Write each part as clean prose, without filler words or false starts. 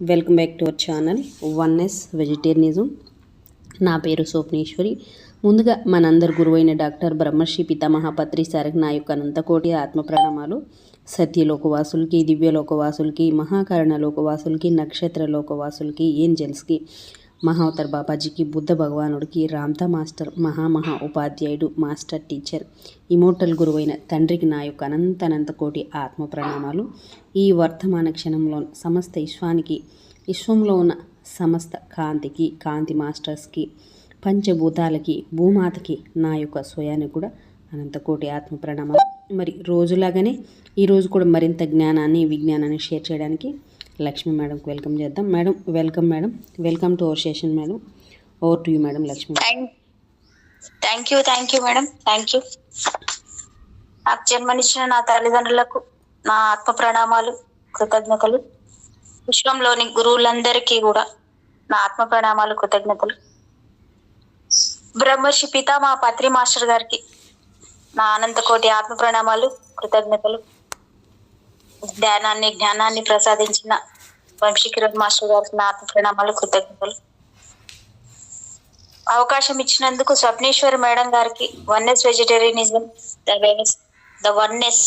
Welcome back to our channel oneness vegetarianism. నా పేరు స్వప్నేశ్వరి. ముందుగా మనందరి గురువైన డాక్టర్ బ్రహ్మర్షి పితామహ పత్రి సార్కి నా యొక్క అనంతకోటి ఆత్మ ప్రణామాలు. సత్యలోకవాసులకి, దివ్యలోకవాసులకి, మహాకారణ లోకవాసులకి, నక్షత్ర లోకవాసులకి, ఏంజల్స్కి, మహావతార్ బాబాజీకి, బుద్ధ భగవానుడికి, రామ్తా మాస్టర్, మహా ఉపాధ్యాయుడు, మాస్టర్ టీచర్, ఇమోటల్ గురువైన తండ్రికి నా యొక్క అనంత కోటి ఆత్మ ప్రణామాలు. ఈ వర్తమాన క్షణంలో సమస్త విశ్వంలో ఉన్న సమస్త కాంతి మాస్టర్స్కి, పంచభూతాలకి, భూమాతకి నా యొక్క స్వయానికి కూడా అనంతకోటి ఆత్మ ప్రణామాలు. మరి రోజులాగానే ఈరోజు కూడా మరింత జ్ఞానాన్ని, విజ్ఞానాన్ని షేర్ చేయడానికి లక్ష్మి మేడంకి వెల్కమ్ చేద్దాం. Madam welcome. Madam welcome to our session. Madam over to you madam. Lakshmi. Thank you madam. Thank you. నాకు జన్మనిచ్చిన నా తల్లిదండ్రులకు నా ఆత్మ ప్రణామాలు, కృతజ్ఞతలు. విశ్వంలోని గురువులందరికీ కూడా నా ఆత్మ ప్రణామాలు, కృతజ్ఞతలు. బ్రహ్మర్షి పితామహ పత్రి మాస్టర్ గారికి నా అనంతకోటి ఆత్మ ప్రణామాలు, కృతజ్ఞతలు. జ్ఞానాన్ని ప్రసాదించిన వంశీకిరణ్ మాస్టర్ గారికి నా ఆత్మ ప్రణామాలు, కృతజ్ఞతలు. అవకాశం ఇచ్చినందుకు స్వప్నేశ్వరి మేడం గారికి, oneness vegetarianism, oneness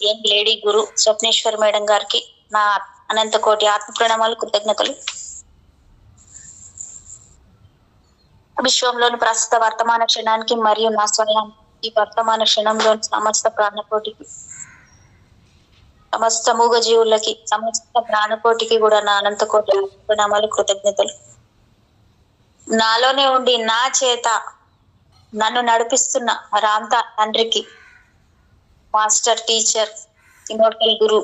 young lady గురు స్వప్నేశ్వరి మేడం గారికి నా అనంతకోటి ఆత్మ ప్రణామాలు, కృతజ్ఞతలు. విశ్వంలోని ప్రస్తుత వర్తమాన క్షణానికి మరియు నా స్వయానికి, ఈ వర్తమాన క్షణంలోని సమస్త ప్రాణకోటికి, సమస్త మూగ జీవులకి, సమస్త ప్రాణకోటికి కూడా నా అనంతకోటి ప్రణామాలు, కృతజ్ఞతలు. నాలోనే ఉండి నా చేత నన్ను నడిపిస్తున్న రామ్తా తండ్రికి, మాస్టర్ టీచర్, ఇమోటల్ గురు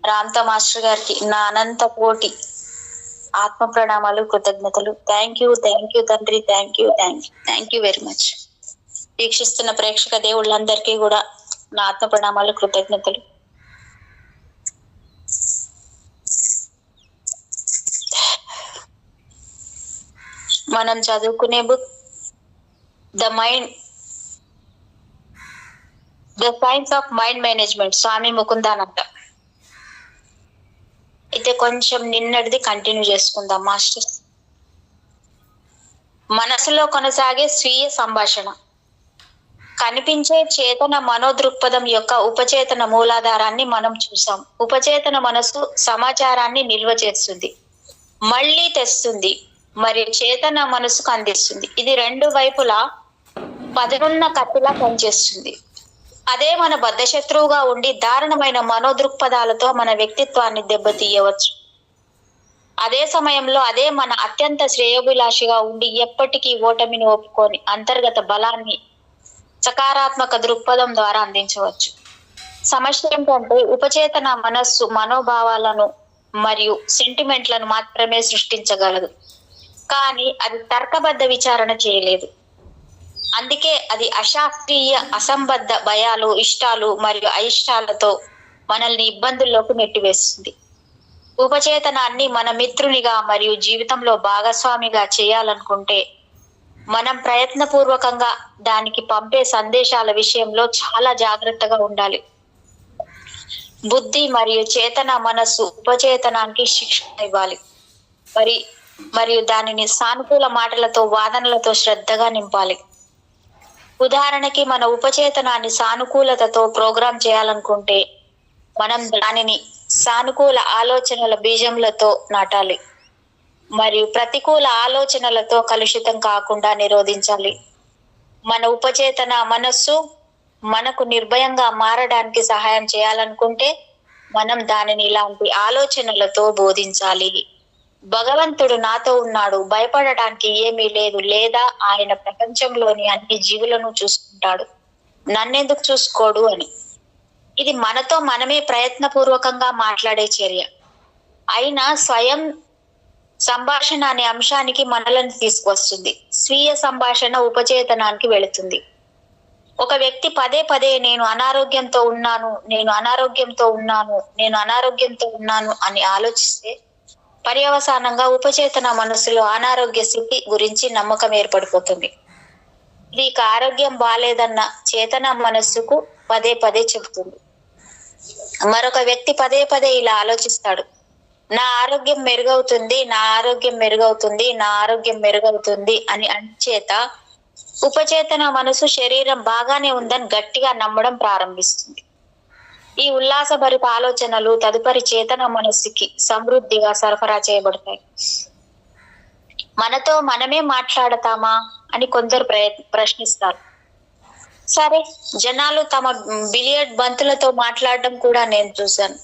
రామ్తా మాస్టర్ గారికి నా అనంత కోటి ఆత్మ ప్రణామాలు, కృతజ్ఞతలు. థ్యాంక్ యూ తండ్రి. Thank you very much. వీక్షిస్తున్న ప్రేక్షక దేవుళ్ళందరికీ కూడా నా ఆత్మ ప్రణామాలు, కృతజ్ఞతలు. మనం చదువుకునే book the science of mind management, Swami Mukundananda. అయితే కొంచెం నిన్నటిది కంటిన్యూ చేసుకుందాం మాస్టర్. మనసులో కొనసాగే స్వీయ సంభాషణ. కనిపించే చేతన మనోదృక్పథం యొక్క ఉపచేతన మూలాధారాన్ని మనం చూసాం. ఉపచేతన మనసు సమాచారాన్ని నిల్వ చేస్తుంది, మళ్ళీ తెస్తుంది, మరియు చేతన మనసుకు అందిస్తుంది. ఇది రెండు వైపులా పదనున్న కత్తిలా పనిచేస్తుంది. అదే మన బద్ధశత్రువుగా ఉండి దారుణమైన మనోదృక్పథాలతో మన వ్యక్తిత్వాన్ని దెబ్బతీయవచ్చు. అదే సమయంలో అదే మన అత్యంత శ్రేయోభిలాషిగా ఉండి ఎప్పటికీ ఓటమిని ఒప్పుకొని అంతర్గత బలాన్ని సకారాత్మక దృక్పథం ద్వారా అందించవచ్చు. సమస్య ఏంటంటే ఉపచేతన మనస్సు మనోభావాలను మరియు సెంటిమెంట్లను మాత్రమే సృష్టించగలదు, కానీ అది తర్కబద్ధ విచారణ చేయలేదు. అందుకే అది అశాస్త్రీయ, అసంబద్ధ భయాలు, ఇష్టాలు మరియు అయిష్టాలతో మనల్ని ఇబ్బందుల్లోకి నెట్టివేస్తుంది. ఉపచేతనాన్ని మన మిత్రునిగా మరియు జీవితంలో భాగస్వామిగా చేయాలనుకుంటే మనం ప్రయత్నపూర్వకంగా దానికి పంపే సందేశాల విషయంలో చాలా జాగ్రత్తగా ఉండాలి. బుద్ధి మరియు చేతన మనస్సు ఉపచేతనానికి శిక్షణ ఇవ్వాలి, మరియు దానిని సానుకూల మాటలతో, వాదనలతో శ్రద్ధగా నింపాలి. ఉదాహరణకి మన ఉపచేతనాన్ని సానుకూలతతో ప్రోగ్రాం చేయాలనుకుంటే మనం దానిని సానుకూల ఆలోచనల బీజములతో నాటాలి, మరియు ప్రతికూల ఆలోచనలతో కలుషితం కాకుండా నిరోధించాలి. మన ఉపచేతన మనస్సు మనకు నిర్భయంగా మారడానికి సహాయం చేయాలనుకుంటే మనం దానిని ఇలాంటి ఆలోచనలతో బోధించాలి. భగవంతుడు నాతో ఉన్నాడు, భయపడటానికి ఏమీ లేదు, లేదా ఆయన ప్రపంచంలోని అన్ని జీవులను చూసుకుంటాడు, నన్నెందుకు చూసుకోడు అని. ఇది మనతో మనమే ప్రయత్నపూర్వకంగా మాట్లాడే చర్య. అయినా స్వయం సంభాషణ అనే అంశానికి మనలను తీసుకువస్తుంది. స్వీయ సంభాషణ ఉపచేతనానికి వెళుతుంది. ఒక వ్యక్తి పదే నేను అనారోగ్యంతో ఉన్నాను అని ఆలోచిస్తే పర్యవసానంగా ఉపచేతన మనసులో అనారోగ్య స్థితి గురించి నమ్మకం ఏర్పడిపోతుంది. ఇది ఆరోగ్యం బాలేదన్న చేతన మనస్సుకు పదే చెబుతుంది. మరొక వ్యక్తి పదే పదే ఇలా ఆలోచిస్తాడు, నా ఆరోగ్యం మెరుగవుతుంది, నా ఆరోగ్యం మెరుగవుతుంది, నా ఆరోగ్యం మెరుగవుతుంది అని అంచేత ఉపచేతన మనసు శరీరం బాగానే ఉందని గట్టిగా నమ్మడం ప్రారంభిస్తుంది. ఈ ఉల్లాసభరిత ఆలోచనలు తదుపరి చేతన మనస్సుకి సమృద్ధిగా సరఫరా చేయబడతాయి. మనతో మనమే మాట్లాడతామా అని కొందరు ప్రశ్నిస్తారు. సరే, జనాలు తమ బిలియర్డ్ బంతులతో మాట్లాడడం కూడా నేను చూశాను.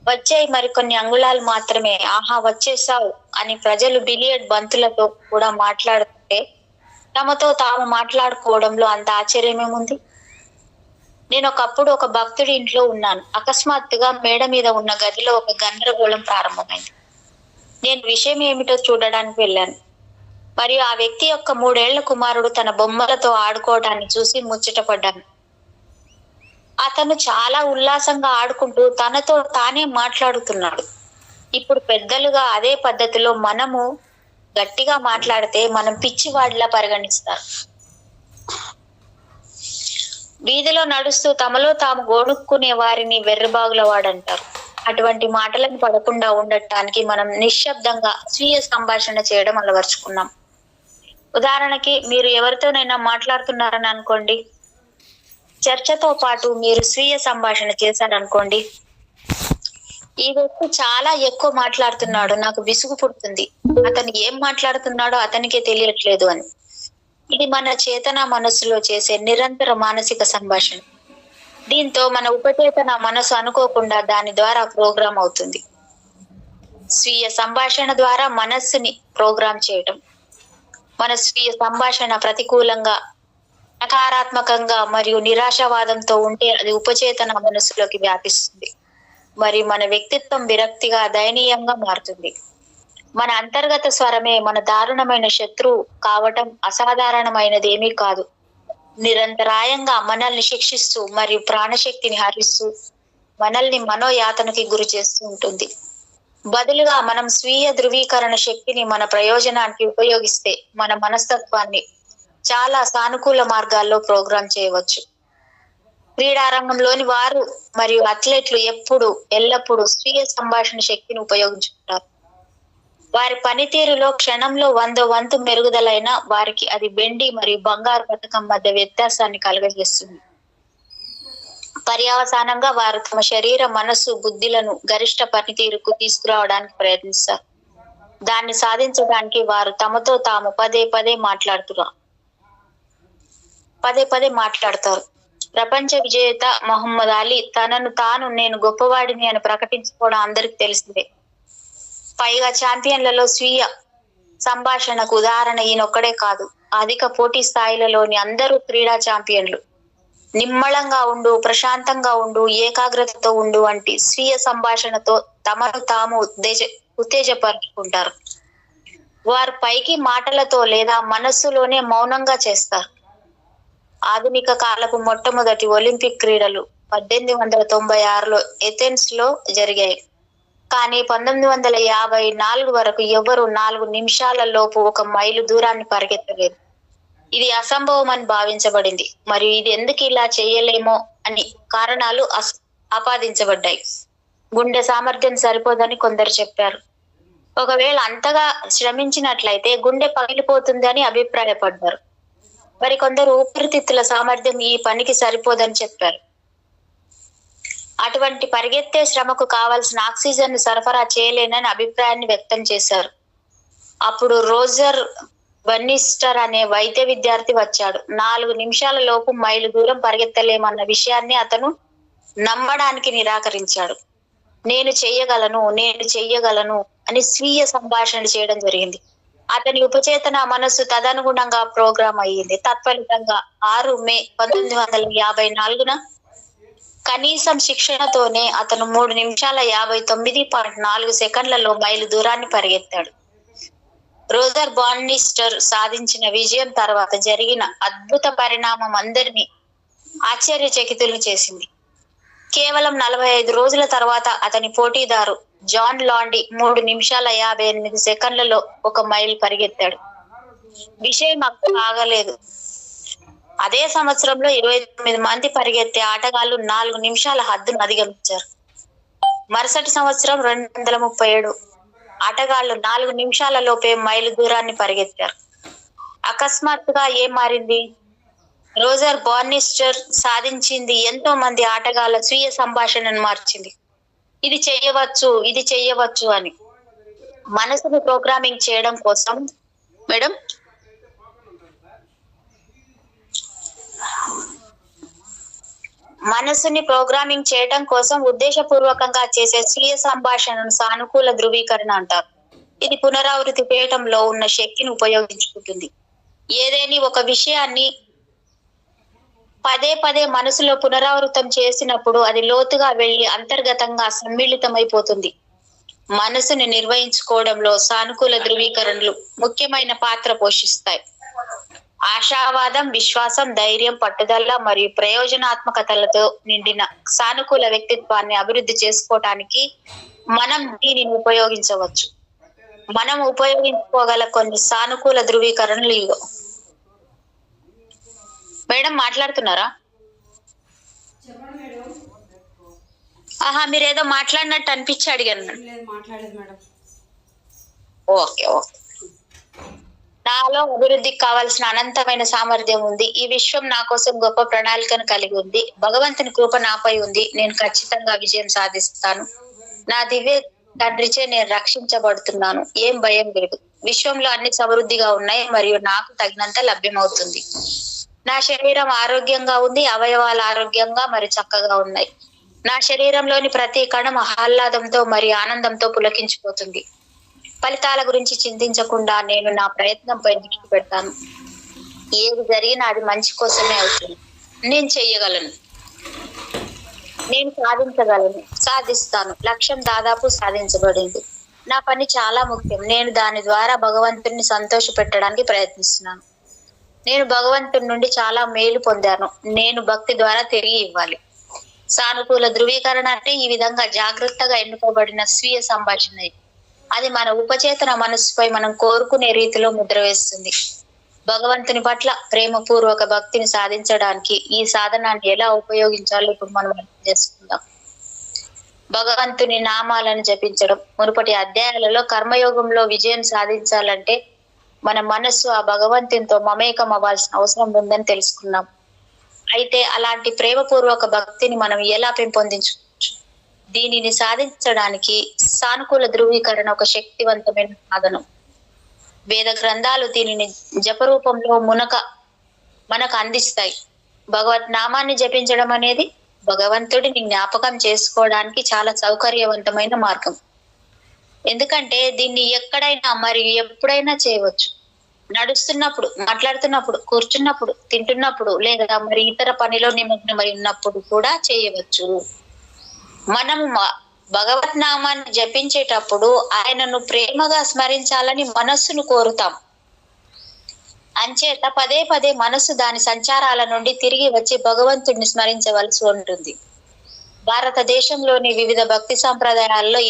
వచ్చాయి మరికొన్ని అంగుళాలు మాత్రమే, ఆహా వచ్చేసావు అని ప్రజలు బిలియర్డ్ బంతులతో కూడా మాట్లాడుతుంటే తమతో తాము మాట్లాడుకోవడంలో అంత ఆశ్చర్యమేముంది? నేను ఒకప్పుడు ఒక భక్తుడి ఇంట్లో ఉన్నాను. అకస్మాత్తుగా మేడ మీద ఉన్న గదిలో ఒక గందరగోళం ప్రారంభమైంది. నేను విషయం ఏమిటో చూడడానికి వెళ్ళాను. మరియు ఆ వ్యక్తి యొక్క 3 ఏళ్ల కుమారుడు తన బొమ్మలతో ఆడుకోవడాన్ని చూసి ముచ్చటపడ్డాను. అతను చాలా ఉల్లాసంగా ఆడుకుంటూ తనతో తానే మాట్లాడుతున్నాడు. ఇప్పుడు పెద్దలుగా అదే పద్ధతిలో మనము గట్టిగా మాట్లాడితే మనం పిచ్చివాడిలా పరిగణిస్తారు. వీధిలో నడుస్తూ తమలో తాము గోణుక్కునే వారిని వెర్రిబాగుల వాడంటారు. అటువంటి మాటలను పడకుండా ఉండటానికి మనం నిశ్శబ్దంగా స్వీయ సంభాషణ చేయడం అలవర్చుకున్నాం. ఉదాహరణకి, మీరు ఎవరితోనైనా మాట్లాడుతున్నారని అనుకోండి. చర్చతో పాటు మీరు స్వీయ సంభాషణ చేశారనుకోండి, ఈ వ్యక్తి చాలా ఎక్కువ మాట్లాడుతున్నాడు, నాకు విసుగు పుడుతుంది, అతను ఏం మాట్లాడుతున్నాడో అతనికే తెలియట్లేదు అని. ఇది మన చేతన మనస్సులో చేసే నిరంతర మానసిక సంభాషణ. దీంతో మన ఉపచేతన మనసు అనుకోకుండా దాని ద్వారా ప్రోగ్రామ్ అవుతుంది. స్వీయ సంభాషణ ద్వారా మనస్సుని ప్రోగ్రామ్ చేయటం. మన స్వీయ సంభాషణ ప్రతికూలంగా, నకారాత్మకంగా మరియు నిరాశావాదంతో ఉంటే అది ఉపచేతన మనస్సులోకి వ్యాపిస్తుంది. మరి మన వ్యక్తిత్వం విరక్తిగా, దయనీయంగా మారుతుంది. మన అంతర్గత స్వరమే మన దారుణమైన శత్రువు కావటం అసాధారణమైనది ఏమీ కాదు. నిరంతరాయంగా మనల్ని శిక్షిస్తూ మరియు ప్రాణశక్తిని హరిస్తూ మనల్ని మనోయాతనకి గురి చేస్తూ ఉంటుంది. బదులుగా మనం స్వీయ ధృవీకరణ శక్తిని మన ప్రయోజనానికి ఉపయోగిస్తే మన మనస్తత్వాన్ని చాలా సానుకూల మార్గాల్లో ప్రోగ్రామ్ చేయవచ్చు. క్రీడారంగంలోని వారు మరియు అథ్లెట్లు ఎల్లప్పుడూ స్వీయ సంభాషణ శక్తిని ఉపయోగించుకుంటారు. వారి పనితీరులో క్షణంలో 100వ వంతు మెరుగుదలైన వారికి అది వెండి మరియు బంగారు పథకం మధ్య వ్యత్యాసాన్ని కలుగజేస్తుంది. పర్యవసానంగా వారు తమ శరీర, మనస్సు, బుద్ధిలను గరిష్ట పనితీరుకు తీసుకురావడానికి ప్రయత్నిస్తారు. దాన్ని సాధించడానికి వారు తమతో తాము పదే పదే మాట్లాడతారు. ప్రపంచ విజేత మహమ్మద్ అలీ తనను తాను నేను గొప్పవాడిని అని ప్రకటించుకోవడం అందరికి తెలిసిందే. పైగా ఛాంపియన్లలో స్వీయ సంభాషణకు ఉదాహరణ ఈయనొక్కడే కాదు. అధిక పోటీ స్థాయిలలోని అందరూ క్రీడా ఛాంపియన్లు. నిమ్మళంగా ఉండు, ప్రశాంతంగా ఉండు, ఏకాగ్రతతో ఉండు వంటి స్వీయ సంభాషణతో తమను తాము ఉత్తేజపరుచుకుంటారు. వారు పైకి మాటలతో లేదా మనస్సులోనే మౌనంగా చేస్తారు. ఆధునిక కాలపు మొట్టమొదటి ఒలింపిక్ క్రీడలు 1896లో ఎథెన్స్ లో జరిగాయి. కానీ 1954 వరకు ఎవరు 4 నిమిషాల లోపు 1 మైలు దూరాన్ని పరిగెత్తలేదు. ఇది అసంభవం అని భావించబడింది. మరియు ఇది ఎందుకు ఇలా చేయలేమో అని కారణాలు ఆపాదించబడ్డాయి. గుండె సామర్థ్యం సరిపోదని కొందరు చెప్పారు. ఒకవేళ అంతగా శ్రమించినట్లయితే గుండె పగిలిపోతుంది అని అభిప్రాయపడ్డారు. మరి కొందరు ఊపిరితిత్తుల సామర్థ్యం ఈ పనికి సరిపోదని చెప్పారు. అటువంటి పరిగెత్తే శ్రమకు కావలసిన ఆక్సిజన్ ను సరఫరా చేయలేనని అభిప్రాయాన్ని వ్యక్తం చేశారు. అప్పుడు రోజర్ బర్నిస్టర్ అనే వైద్య విద్యార్థి వచ్చాడు. 4 నిమిషాల లోపు మైలు దూరం పరిగెత్తలేమన్న విషయాన్ని అతను నమ్మడానికి నిరాకరించాడు. నేను చెయ్యగలను అని స్వీయ సంభాషణ చేయడం జరిగింది. అతని ఉపచేతన మనస్సు తదనుగుణంగా ప్రోగ్రామ్ అయ్యింది. తత్ఫలితంగా 6 మే 1954న కనీసం శిక్షణతోనే అతను 3 నిమిషాల 59.4 సెకండ్లలో మైలు దూరాన్ని పరిగెత్తాడు. రోజర్ బార్నిస్టర్ సాధించిన విజయం తర్వాత జరిగిన అద్భుత పరిణామం అందరినీ ఆశ్చర్యచకితులు చేసింది. కేవలం 45 రోజుల తర్వాత అతని పోటీదారు జాన్ లాండి 3 నిమిషాల 58 సెకండ్లలో 1 మైలు పరిగెత్తాడు. విషయం అక్కడ ఆగలేదు. అదే సంవత్సరంలో 29 మంది పరిగెత్తే ఆటగాళ్లు 4 నిమిషాల హద్దును అధిగమించారు. మరుసటి సంవత్సరం 237 ఆటగాళ్లు 4 నిమిషాల లోపే మైలు దూరాన్ని పరిగెత్తారు. అకస్మాత్తుగా ఏం మారింది? రోజర్ బార్నిస్టర్ సాధించింది ఎంతో మంది ఆటగాళ్ల స్వీయ సంభాషణను మార్చింది. ఇది చెయ్యవచ్చు అని. మనసును ప్రోగ్రామింగ్ చేయడం కోసం మేడం మనసుని ప్రోగ్రామింగ్ చేయడం కోసం ఉద్దేశపూర్వకంగా చేసే స్వీయ సంభాషణను సానుకూల ధృవీకరణ అంటారు. ఇది పునరావృతి చేయటంలో ఉన్న శక్తిని ఉపయోగించుకుంటుంది. ఏదేని ఒక విషయాన్ని పదే పదే మనసులో పునరావృతం చేసినప్పుడు అది లోతుగా వెళ్లి అంతర్గతంగా సమ్మిళితమైపోతుంది. మనసుని నిర్వహించుకోవడంలో సానుకూల ధృవీకరణలు ముఖ్యమైన పాత్ర పోషిస్తాయి. ఆశావాదం, విశ్వాసం, ధైర్యం, పట్టుదల మరియు ప్రయోజనాత్మకతలతో నిండిన సానుకూల వ్యక్తిత్వాన్ని అభివృద్ధి చేసుకోవటానికి మనం దీనిని ఉపయోగించవచ్చు. మనం ఉపయోగించుకోగల కొన్ని సానుకూల ధృవీకరణలు ఇవో. మేడం మాట్లాడుతున్నారా? మీరేదో మాట్లాడినట్టు అనిపించి అడిగాను. ఓకే. నాలో అభివృద్ధికి కావాల్సిన అనంతమైన సామర్థ్యం ఉంది. ఈ విశ్వం నా కోసం గొప్ప ప్రణాళికను కలిగి ఉంది. భగవంతుని కృప నాపై ఉంది. నేను ఖచ్చితంగా విజయం సాధిస్తాను. నా దివ్య తండ్రిచే నేను రక్షించబడుతున్నాను. ఏం భయం లేదు. విశ్వంలో అన్ని సమృద్ధిగా ఉన్నాయి మరియు నాకు తగినంత లభ్యమవుతుంది. నా శరీరం ఆరోగ్యంగా ఉంది. అవయవాలు ఆరోగ్యంగా మరియు చక్కగా ఉన్నాయి. నా శరీరంలోని ప్రతి కణం ఆహ్లాదంతో మరియు ఆనందంతో పులకించిపోతుంది. ఫలితాల గురించి చింతించకుండా నేను నా ప్రయత్నంపై దృష్టి పెడతాను. ఏది జరిగినా అది మంచి కోసమే అవుతుంది. నేను చెయ్యగలను. నేను సాధించగలను. సాధిస్తాను. లక్ష్యం దాదాపు సాధించబడింది. నా పని చాలా ముఖ్యం. నేను దాని ద్వారా భగవంతుడిని సంతోష పెట్టడానికి ప్రయత్నిస్తున్నాను. నేను భగవంతుడి నుండి చాలా మేలు పొందాను. నేను భక్తి ద్వారా తిరిగి ఇవ్వాలి. సానుకూల ధృవీకరణ అంటే ఈ విధంగా జాగ్రత్తగా ఎన్నుకోబడిన స్వీయ సంభాషణ. అది మన ఉపచేతన మనస్సుపై మనం కోరుకునే రీతిలో ముద్ర వేస్తుంది. భగవంతుని పట్ల ప్రేమపూర్వక భక్తిని సాధించడానికి ఈ సాధనాన్ని ఎలా ఉపయోగించాలో ఇప్పుడు మనం అర్థం చేసుకుందాం. భగవంతుని నామాలను జపించడం. మునుపటి అధ్యాయాలలో కర్మయోగంలో విజయం సాధించాలంటే మన మనస్సు ఆ భగవంతునితో మమేకం అవ్వాల్సిన అవసరం ఉందని తెలుసుకున్నాం. అయితే అలాంటి ప్రేమపూర్వక భక్తిని మనం ఎలా పెంపొందించుకోవచ్చు? దీనిని సాధించడానికి సానుకూల ధృవీకరణ ఒక శక్తివంతమైన సాధనం. వేద గ్రంథాలు దీనిని జపరూపంలో మనకు అందిస్తాయి. భగవత్ నామాన్ని జపించడం అనేది భగవంతుడిని జ్ఞాపకం చేసుకోవడానికి చాలా సౌకర్యవంతమైన మార్గం. ఎందుకంటే దీన్ని ఎక్కడైనా మరియు ఎప్పుడైనా చేయవచ్చు. నడుస్తున్నప్పుడు, మాట్లాడుతున్నప్పుడు, కూర్చున్నప్పుడు, తింటున్నప్పుడు లేదా మరి ఇతర పనిలో నిమగ్నమై ఉన్నప్పుడు కూడా చేయవచ్చు. మనము భగవత్ నామాన్ని జపించేటప్పుడు ఆయనను ప్రేమగా స్మరించాలని మనస్సును కోరుతాం. అంచేత పదే పదే మనస్సు దాని సంచారాల నుండి తిరిగి వచ్చి భగవంతుడిని స్మరించవలసి ఉంటుంది. భారతదేశంలోని వివిధ భక్తి సంప్రదాయాల్లో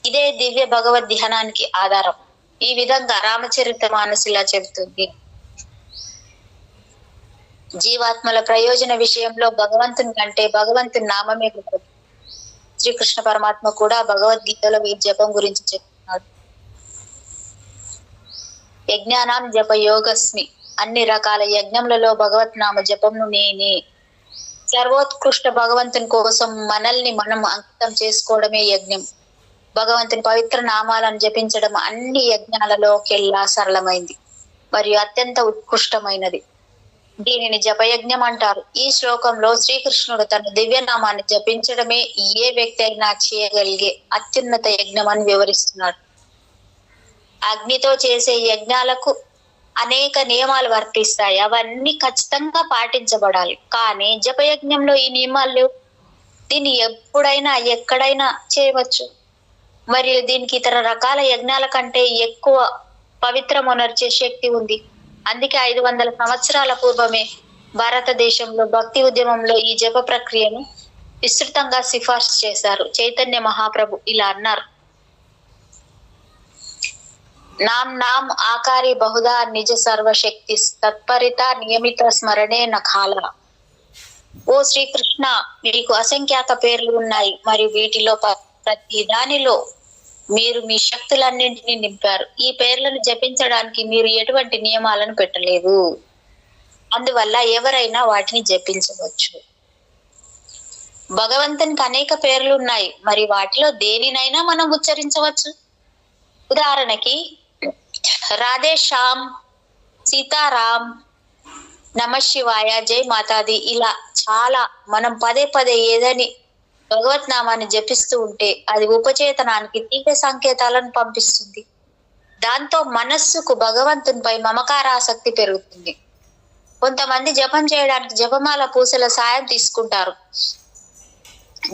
ఇదే దివ్య భగవద్ ధ్యానానికి ఆధారం. ఈ విధంగా రామచరితమానస్ ఇలా చెబుతుంది. జీవాత్మల ప్రయోజన విషయంలో భగవంతుని కంటే భగవంతుని నామమే గొప్పది. శ్రీకృష్ణ పరమాత్మ కూడా భగవద్గీతలో ఈ జపం గురించి చెప్తున్నాడు. యజ్ఞానాం జప యోగస్మి. అన్ని రకాల యజ్ఞములలో భగవత్ నామ జపంను నేనే. సర్వోత్కృష్ట భగవంతుని కోసం మనల్ని మనం అంకితం చేసుకోవడమే యజ్ఞం. భగవంతుని పవిత్ర నామాలను జపించడం అన్ని యజ్ఞాలలోకెల్లా సరళమైంది మరియు అత్యంత ఉత్కృష్టమైనది. దీనిని జపయజ్ఞం అంటారు. ఈ శ్లోకంలో శ్రీకృష్ణుడు తన దివ్యనామాన్ని జపించడమే ఏ వ్యక్తి అయినా చేయగలిగే అత్యున్నత యజ్ఞం అని వివరిస్తున్నాడు. అగ్నితో చేసే యజ్ఞాలకు అనేక నియమాలు వర్తిస్తాయి. అవన్నీ ఖచ్చితంగా పాటించబడాలి. కానీ జపయజ్ఞంలో ఈ నియమాలు దీన్ని ఎప్పుడైనా ఎక్కడైనా చేయవచ్చు. మరియు దీనికి ఇతర రకాల యజ్ఞాల కంటే ఎక్కువ పవిత్రమునర్చే శక్తి ఉంది. అందుకే 500 సంవత్సరాల పూర్వమే భారతదేశంలో భక్తి ఉద్యమంలో ఈ జప ప్రక్రియను విస్తృతంగా సిఫార్సు చేశారు. చైతన్య మహాప్రభు ఇలా అన్నారు: నామ్ నామ్ ఆకారి బహుదా నిజ సర్వశక్తి తత్పరిత నియమిత స్మరణే నఖాల. ఓ శ్రీకృష్ణ, మీకు అసంఖ్యాక పేర్లు ఉన్నాయి మరియు వీటిలో ప్రతి దానిలో మీరు మీ శక్తులన్నింటినీ నింపారు. ఈ పేర్లను జపించడానికి మీరు ఎటువంటి నియమాలను పెట్టలేదు, అందువల్ల ఎవరైనా వాటిని జపించవచ్చు. భగవంతునికి అనేక పేర్లు ఉన్నాయి, మరి వాటిలో దేనినైనా మనం ఉచ్చరించవచ్చు. ఉదాహరణకి రాధే శ్యామ్, సీతారాం, నమ శివాయ, జై మాతాది, ఇలా చాలా. మనం పదే పదే ఏదని భగవత్ నామాన్ని జపిస్తూ ఉంటే అది ఉపచేతనానికి తీవ్ర సంకేతాలను పంపిస్తుంది. దాంతో మనస్సుకు భగవంతునిపై మమకారాసక్తి పెరుగుతుంది. కొంతమంది జపం చేయడానికి జపమాల పూసల సాయం తీసుకుంటారు.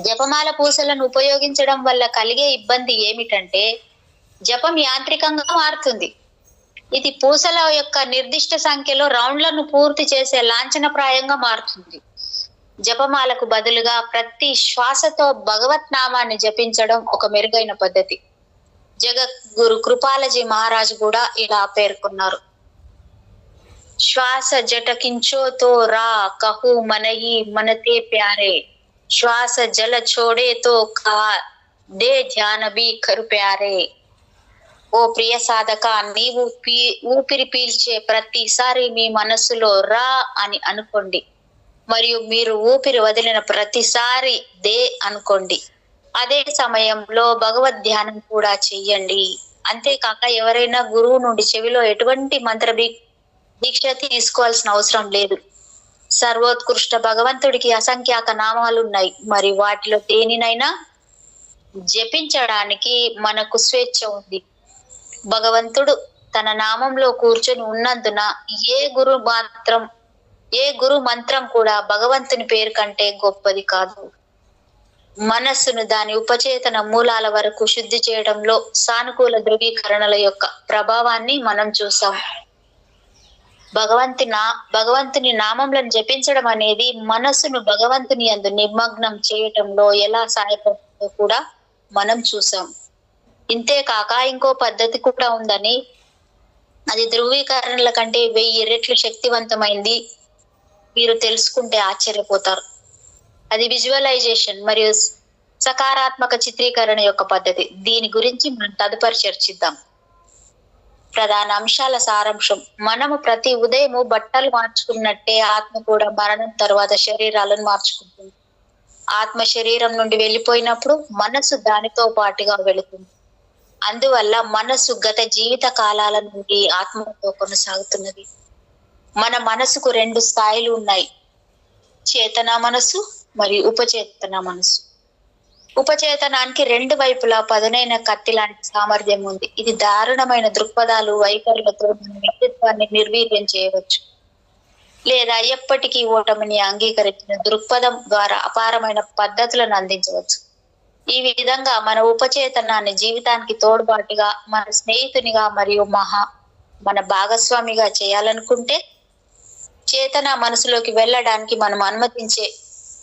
జపమాల పూసలను ఉపయోగించడం వల్ల కలిగే ఇబ్బంది ఏమిటంటే జపం యాంత్రికంగా మారుతుంది. ఇది పూసల యొక్క నిర్దిష్ట సంఖ్యలో రౌండ్లను పూర్తి చేసే లాంఛనప్రాయంగా మారుతుంది. జపమాలకు బదులుగా ప్రతి శ్వాసతో భగవత్ నామాన్ని జపించడం ఒక మెరుగైన పద్ధతి. జగద్గురు కృపాలజీ మహారాజు కూడా ఇలా పేర్కొన్నారు. శ్వాస జటకించో తో రా కహు మనహి మనతే ప్యారే, శ్వాస జల చోడే తో కహా దే ధ్యాన బి కరు ప్యారే. ఓ ప్రియ సాధక, నీవు ఊపిరి పీల్చే ప్రతిసారి మీ మనస్సులో రా అని అనుకోండి, మరియు మీరు ఊపిరి వదిలిన ప్రతిసారి దే అనుకోండి. అదే సమయంలో భగవద్ ధ్యానం కూడా చెయ్యండి. అంతేకాక ఎవరైనా గురువు నుండి చెవిలో ఎటువంటి మంత్ర దీక్ష తీసుకోవాల్సిన అవసరం లేదు. సర్వోత్కృష్ట భగవంతుడికి అసంఖ్యాక నామాలున్నాయి, మరి వాటిలో దేనినైనా జపించడానికి మనకు స్వేచ్ఛ ఉంది. భగవంతుడు తన నామంలో కూర్చొని ఉన్నందున ఏ గురు మంత్రం కూడా భగవంతుని పేరు కంటే గొప్పది కాదు. మనస్సును దాని ఉపచేతన మూలాల వరకు శుద్ధి చేయడంలో సానుకూల ధృవీకరణల యొక్క ప్రభావాన్ని మనం చూసాం. భగవంతుని నామంలను జపించడం అనేది మనస్సును భగవంతుని యందు నిమగ్నం చేయటంలో ఎలా సహాయపడుతుందో కూడా మనం చూసాం. ఇంతేకాక ఇంకో పద్ధతి కూడా ఉందని, అది ధృవీకరణల కంటే 1000 రెట్లు శక్తివంతమైంది. మీరు తెలుసుకుంటే ఆశ్చర్యపోతారు. అది విజువలైజేషన్ మరియు సకారాత్మక చిత్రీకరణ యొక్క పద్ధతి. దీని గురించి మనం తదుపరి చర్చిద్దాం. ప్రధాన అంశాల సారాంశం: మనము ప్రతి ఉదయము బట్టలు మార్చుకున్నట్టే ఆత్మ కూడా మరణం తర్వాత శరీరాలను మార్చుకుంటుంది. ఆత్మ శరీరం నుండి వెళ్ళిపోయినప్పుడు మనస్సు దానితో పాటుగా వెళుతుంది. అందువల్ల మనస్సు గత జీవిత కాలాల నుండి ఆత్మతో కొనసాగుతున్నది. మన మనసుకు 2 స్థాయిలు ఉన్నాయి: చేతన మనసు మరియు ఉపచేతన మనసు. ఉపచేతనానికి 2 వైపులా పదునైన కత్తి లాంటి సామర్థ్యం ఉంది. ఇది దారుణమైన దృక్పథాలు, వైఖరులతో మన వ్యక్తిత్వాన్ని నిర్వీర్యం చేయవచ్చు, లేదా ఎప్పటికీ ఓటమిని అంగీకరించిన దృక్పథం ద్వారా అపారమైన పద్ధతులను అందించవచ్చు. ఈ విధంగా మన ఉపచేతనాన్ని జీవితానికి తోడ్పాటుగా, మన స్నేహితునిగా మరియు మన భాగస్వామిగా చేయాలనుకుంటే చేతన మనసులోకి వెళ్ళడానికి మనం అనుమతించే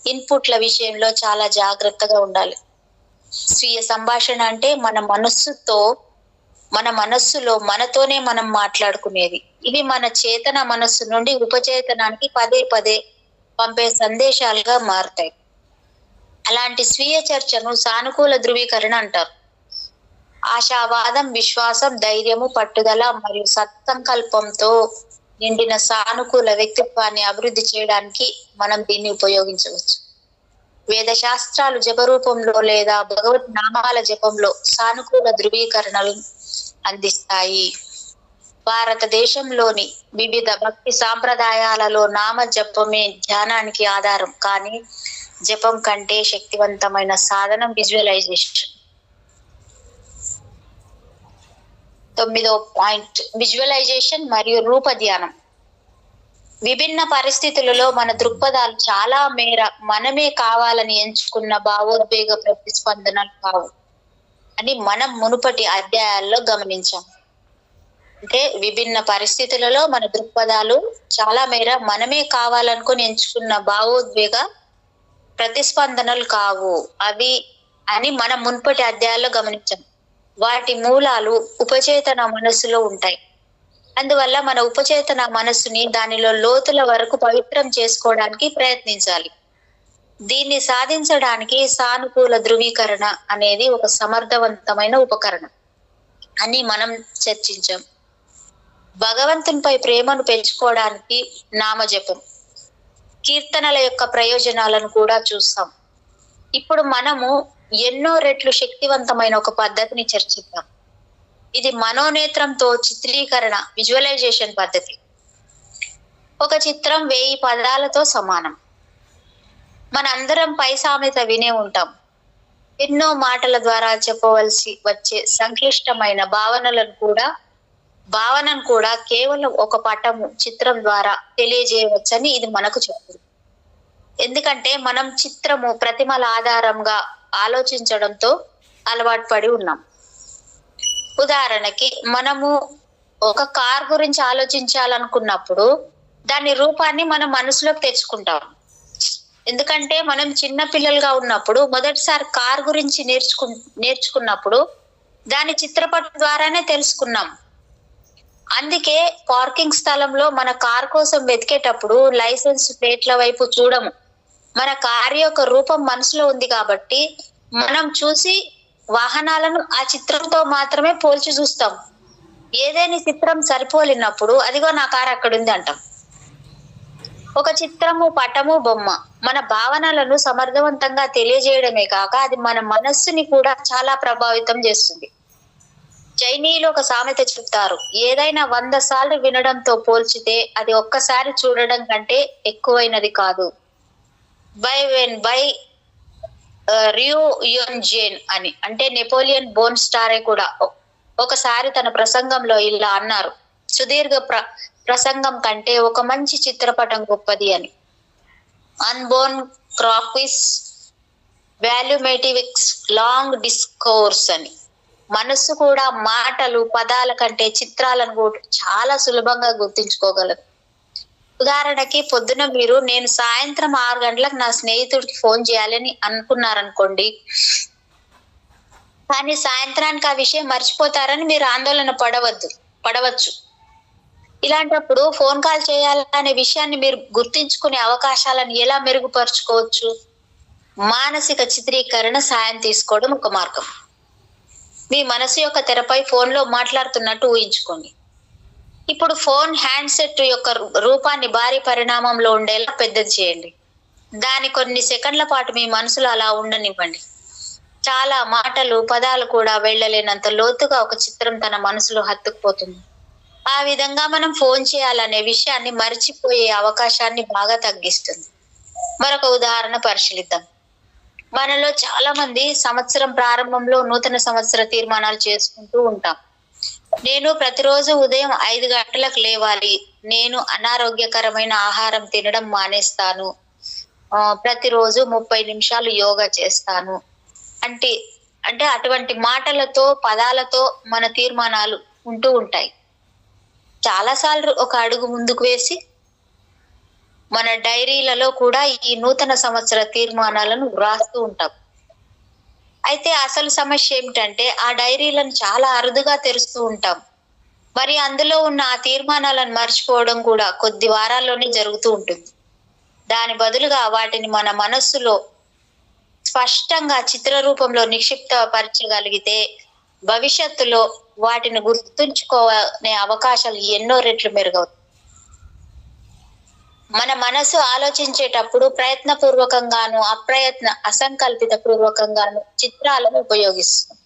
ఇన్పుట్ల విషయంలో చాలా జాగ్రత్తగా ఉండాలి. స్వీయ సంభాషణ అంటే మన మనస్సులో మనతోనే మనం మాట్లాడుకునేది. ఇవి మన చేతన మనస్సు నుండి ఉపచేతనానికి పదే పదే పంపే సందేశాలుగా మారుతాయి. అలాంటి స్వీయ చర్చను సానుకూల ధృవీకరణ అంటారు. ఆశావాదం, విశ్వాసం, ధైర్యము, పట్టుదల మరియు సత్సంకల్పంతో నిండిన సానుకూల వ్యక్తిత్వాన్ని అభివృద్ధి చేయడానికి మనం దీన్ని ఉపయోగించవచ్చు. వేద శాస్త్రాలు జపరూపంలో లేదా భగవత్ నామాల జపంలో సానుకూల ధృవీకరణలు అందిస్తాయి. భారతదేశంలోని వివిధ భక్తి సాంప్రదాయాలలో నామ జపమే ధ్యానానికి ఆధారం. కానీ జపం కంటే శక్తివంతమైన సాధనం విజువలైజేషన్. 9వ పాయింట్: విజువలైజేషన్ మరియు రూప ధ్యానం. విభిన్న పరిస్థితులలో మన దృక్పథాలు చాలా మేర మనమే కావాలని ఎంచుకున్న భావోద్వేగ ప్రతిస్పందనలు కావు అని మనం మునుపటి అధ్యాయాల్లో గమనించాం. అంటే విభిన్న పరిస్థితులలో మన దృక్పథాలు చాలా మేర మనమే కావాలనుకుని ఎంచుకున్న భావోద్వేగ ప్రతిస్పందనలు కావు అవి అని మనం మునుపటి అధ్యాయాల్లో గమనించాం. వాటి మూలాలు ఉపచేతన మనస్సులో ఉంటాయి. అందువల్ల మన ఉపచేతన మనస్సుని దానిలో లోతుల వరకు పవిత్రం చేసుకోవడానికి ప్రయత్నించాలి. దీన్ని సాధించడానికి సానుకూల ధృవీకరణ అనేది ఒక సమర్థవంతమైన ఉపకరణం అని మనం చర్చించాం. భగవంతునిపై ప్రేమను పెంచుకోవడానికి నామజపం, కీర్తనల యొక్క ప్రయోజనాలను కూడా చూస్తాం. ఇప్పుడు మనము ఎన్నో రెట్లు శక్తివంతమైన ఒక పద్ధతిని చర్చిద్దాం. ఇది మనోనేత్రంతో చిత్రీకరణ, విజువలైజేషన్ పద్ధతి. ఒక చిత్రం 1000 పదాలతో సమానం. మనందరం పై సామెత వినే ఉంటాం. ఎన్నో మాటల ద్వారా చెప్పవలసి వచ్చే సంక్లిష్టమైన భావనను కూడా కేవలం ఒక పటము, చిత్రం ద్వారా తెలియజేయవచ్చని ఇది మనకు చెప్తుంది. ఎందుకంటే మనం చిత్రము, ప్రతిమల ఆధారంగా ఆలోచించడంతో అలవాటు పడి ఉన్నాం. ఉదాహరణకి మనము ఒక కార్ గురించి ఆలోచించాలనుకున్నప్పుడు దాని రూపాన్ని మనం మనసులోకి తెచ్చుకుంటాం. ఎందుకంటే మనం చిన్న పిల్లలుగా ఉన్నప్పుడు మొదటిసారి కార్ గురించి నేర్చుకున్నప్పుడు దాని చిత్రపటం ద్వారానే తెలుసుకున్నాం. అందుకే పార్కింగ్ స్థలంలో మన కార్ కోసం వెతికేటప్పుడు లైసెన్స్ ప్లేట్ల వైపు చూడము. మన కార్ యొక్క రూపం మనసులో ఉంది కాబట్టి మనం చూసి వాహనాలను ఆ చిత్రంతో మాత్రమే పోల్చి చూస్తాం. ఏదైనా చిత్రం సరిపోలినప్పుడు అదిగో నా కారు అక్కడ ఉంది అంటాం. ఒక చిత్రము, పటము, బొమ్మ మన భావనలను సమర్థవంతంగా తెలియజేయడమే కాక అది మన మనస్సుని కూడా చాలా ప్రభావితం చేస్తుంది. చైనీయులు ఒక సామెత చెప్తారు, ఏదైనా 100 సార్లు వినడంతో పోల్చితే అది ఒక్కసారి చూడడం కంటే ఎక్కువైనది కాదు. బై రియో యోన్జేన్ అని, అంటే నెపోలియన్ బోన్ స్టారే కూడా ఒకసారి తన ప్రసంగంలో ఇలా అన్నారు, సుదీర్ఘ ప్రసంగం కంటే ఒక మంచి చిత్రపటం గొప్పది అని. అన్బోర్న్ క్రాక్విస్ వాల్యూమేటివిక్స్ లాంగ్ డిస్కోర్స్ అని. మనస్సు కూడా మాటలు, పదాల కంటే చిత్రాలను కూడా చాలా సులభంగా గుర్తించుకోగలదు. ఉదాహరణకి పొద్దున మీరు నేను సాయంత్రం 6 గంటలకు నా స్నేహితుడికి ఫోన్ చేయాలని అనుకున్నారనుకోండి, కానీ సాయంత్రానికి ఆ విషయం మర్చిపోతారని మీరు ఆందోళన పడవచ్చు. ఇలాంటప్పుడు ఫోన్ కాల్ చేయాలనే విషయాన్ని మీరు గుర్తించుకునే అవకాశాలను ఎలా మెరుగుపరుచుకోవచ్చు? మానసిక చిత్రీకరణ సాయం తీసుకోవడం ఒక మార్గం. మీ మనసు యొక్క తెరపై ఫోన్లో మాట్లాడుతున్నట్టు ఊహించుకోండి. ఇప్పుడు ఫోన్ హ్యాండ్సెట్ యొక్క రూపాన్ని భారీ పరిణామంలో ఉండేలా పెద్దది చేయండి. దాని కొన్ని సెకండ్ల పాటు మీ మనసులో అలా ఉండనివ్వండి. చాలా మాటలు, పదాలు కూడా వెళ్ళలేనంత లోతుగా ఒక చిత్రం తన మనసులో హత్తుకుపోతుంది. ఆ విధంగా మనం ఫోన్ చేయాలనే విషయాన్ని మర్చిపోయే అవకాశాన్ని బాగా తగ్గిస్తుంది. మరొక ఉదాహరణ పరిశీలిద్దాం. మనలో చాలా మంది సంవత్సరం ప్రారంభంలో నూతన సంవత్సర తీర్మానాలు చేసుకుంటూ ఉంటాం. నేను ప్రతిరోజు ఉదయం 5 గంటలకు లేవాలి, నేను అనారోగ్యకరమైన ఆహారం తినడం మానేస్తాను, ప్రతిరోజు 30 నిమిషాలు యోగా చేస్తాను అంటే అటువంటి మాటలతో, పదాలతో మన తీర్మానాలు ఉంటూ ఉంటాయి. చాలాసార్లు ఒక అడుగు ముందుకు వేసి మన డైరీలలో కూడా ఈ నూతన సంవత్సర తీర్మానాలను వ్రాస్తూ ఉంటాం. అయితే అసలు సమస్య ఏమిటంటే ఆ డైరీలను చాలా అరుదుగా తెరుస్తూ ఉంటాం. మరి అందులో ఉన్న ఆ తీర్మానాలను మర్చిపోవడం కూడా కొద్ది వారాల్లోనే జరుగుతూ ఉంటుంది. దాని బదులుగా వాటిని మన మనస్సులో స్పష్టంగా చిత్ర రూపంలో నిక్షిప్తపరచగలిగితే భవిష్యత్తులో వాటిని గుర్తుంచుకోనే అవకాశాలు ఎన్నో రెట్లు మెరుగవుతాయి. మన మనసు ఆలోచించేటప్పుడు ప్రయత్నపూర్వకంగాను అసంకల్పిత పూర్వకంగాను చిత్రాలను ఉపయోగిస్తుంది.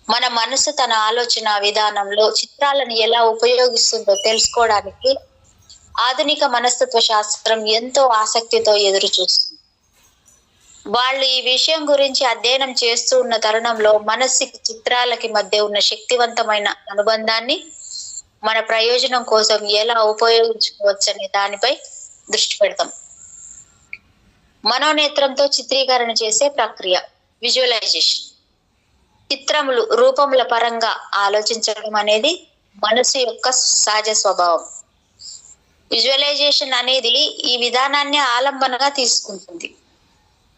మన మనసు తన ఆలోచన విధానంలో చిత్రాలను ఎలా ఉపయోగిస్తుందో తెలుసుకోవడానికి ఆధునిక మనస్తత్వ శాస్త్రం ఎంతో ఆసక్తితో ఎదురు చూస్తుంది. వాళ్ళు ఈ విషయం గురించి అధ్యయనం చేస్తూ ఉన్న తరుణంలో మనస్సుకి చిత్రాలకి మధ్య ఉన్న శక్తివంతమైన అనుబంధాన్ని మన ప్రయోజనం కోసం ఎలా ఉపయోగించుకోవచ్చనే దానిపై దృష్టి పెడతాం. మనోనేత్రంతో చిత్రీకరణ చేసే ప్రక్రియ విజువలైజేషన్. చిత్రములు, రూపముల పరంగా ఆలోచించడం అనేది మనసు యొక్క సహజ స్వభావం. విజువలైజేషన్ అనేది ఈ విధానాన్ని ఆలంబనగా తీసుకుంటుంది.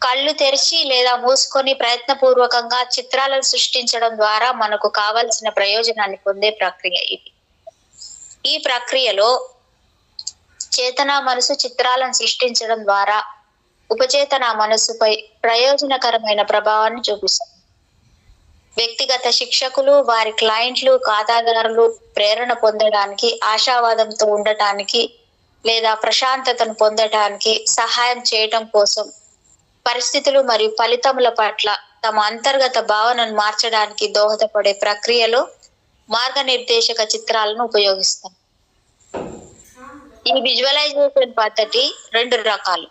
కళ్ళు తెరిచి లేదా మూసుకొని ప్రయత్నపూర్వకంగా చిత్రాలను సృష్టించడం ద్వారా మనకు కావలసిన ప్రయోజనాన్ని పొందే ప్రక్రియ ఇది. ఈ ప్రక్రియలో చేతన మనసు చిత్రాలను సృష్టించడం ద్వారా ఉపచేతన మనసుపై ప్రయోజనకరమైన ప్రభావాన్ని చూపిస్తుంది. వ్యక్తిగత శిక్షకులు, వారి క్లయింట్లు, ఖాతాదారులు ప్రేరణ పొందడానికి, ఆశావాదంతో ఉండటానికి లేదా ప్రశాంతతను పొందటానికి సహాయం చేయటం కోసం పరిస్థితులు మరియు ఫలితముల పట్ల తమ అంతర్గత భావనను మార్చడానికి దోహదపడే ప్రక్రియలో మార్గనిర్దేశక చిత్రాలను ఉపయోగిస్తాం. ఈ విజువలైజేషన్ పద్ధతి 2 రకాలు.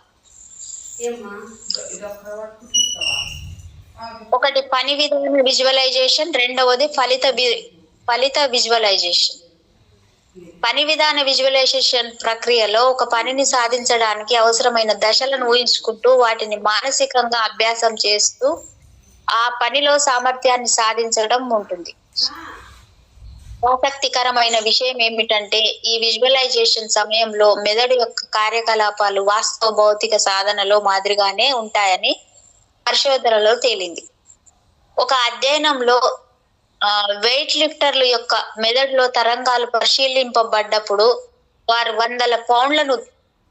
ఒకటి పని విధాన విజువలైజేషన్, రెండవది ఫలిత విజువలైజేషన్. పని విధాన విజువలైజేషన్ ప్రక్రియలో ఒక పనిని సాధించడానికి అవసరమైన దశలను ఊహించుకుంటూ వాటిని మానసికంగా అభ్యాసం చేస్తూ ఆ పనిలో సామర్థ్యాన్ని సాధించడం ఉంటుంది. ఆసక్తికరమైన విషయం ఏమిటంటే ఈ విజువలైజేషన్ సమయంలో మెదడు యొక్క కార్యకలాపాలు వాస్తవ భౌతిక సాధనలో మాదిరిగానే ఉంటాయని పరిశోధనలో తేలింది. ఒక అధ్యయనంలో వెయిట్ లిఫ్టర్ల యొక్క మెదడులో తరంగాలు పరిశీలింపబడ్డప్పుడు వారు 100 పౌండ్లను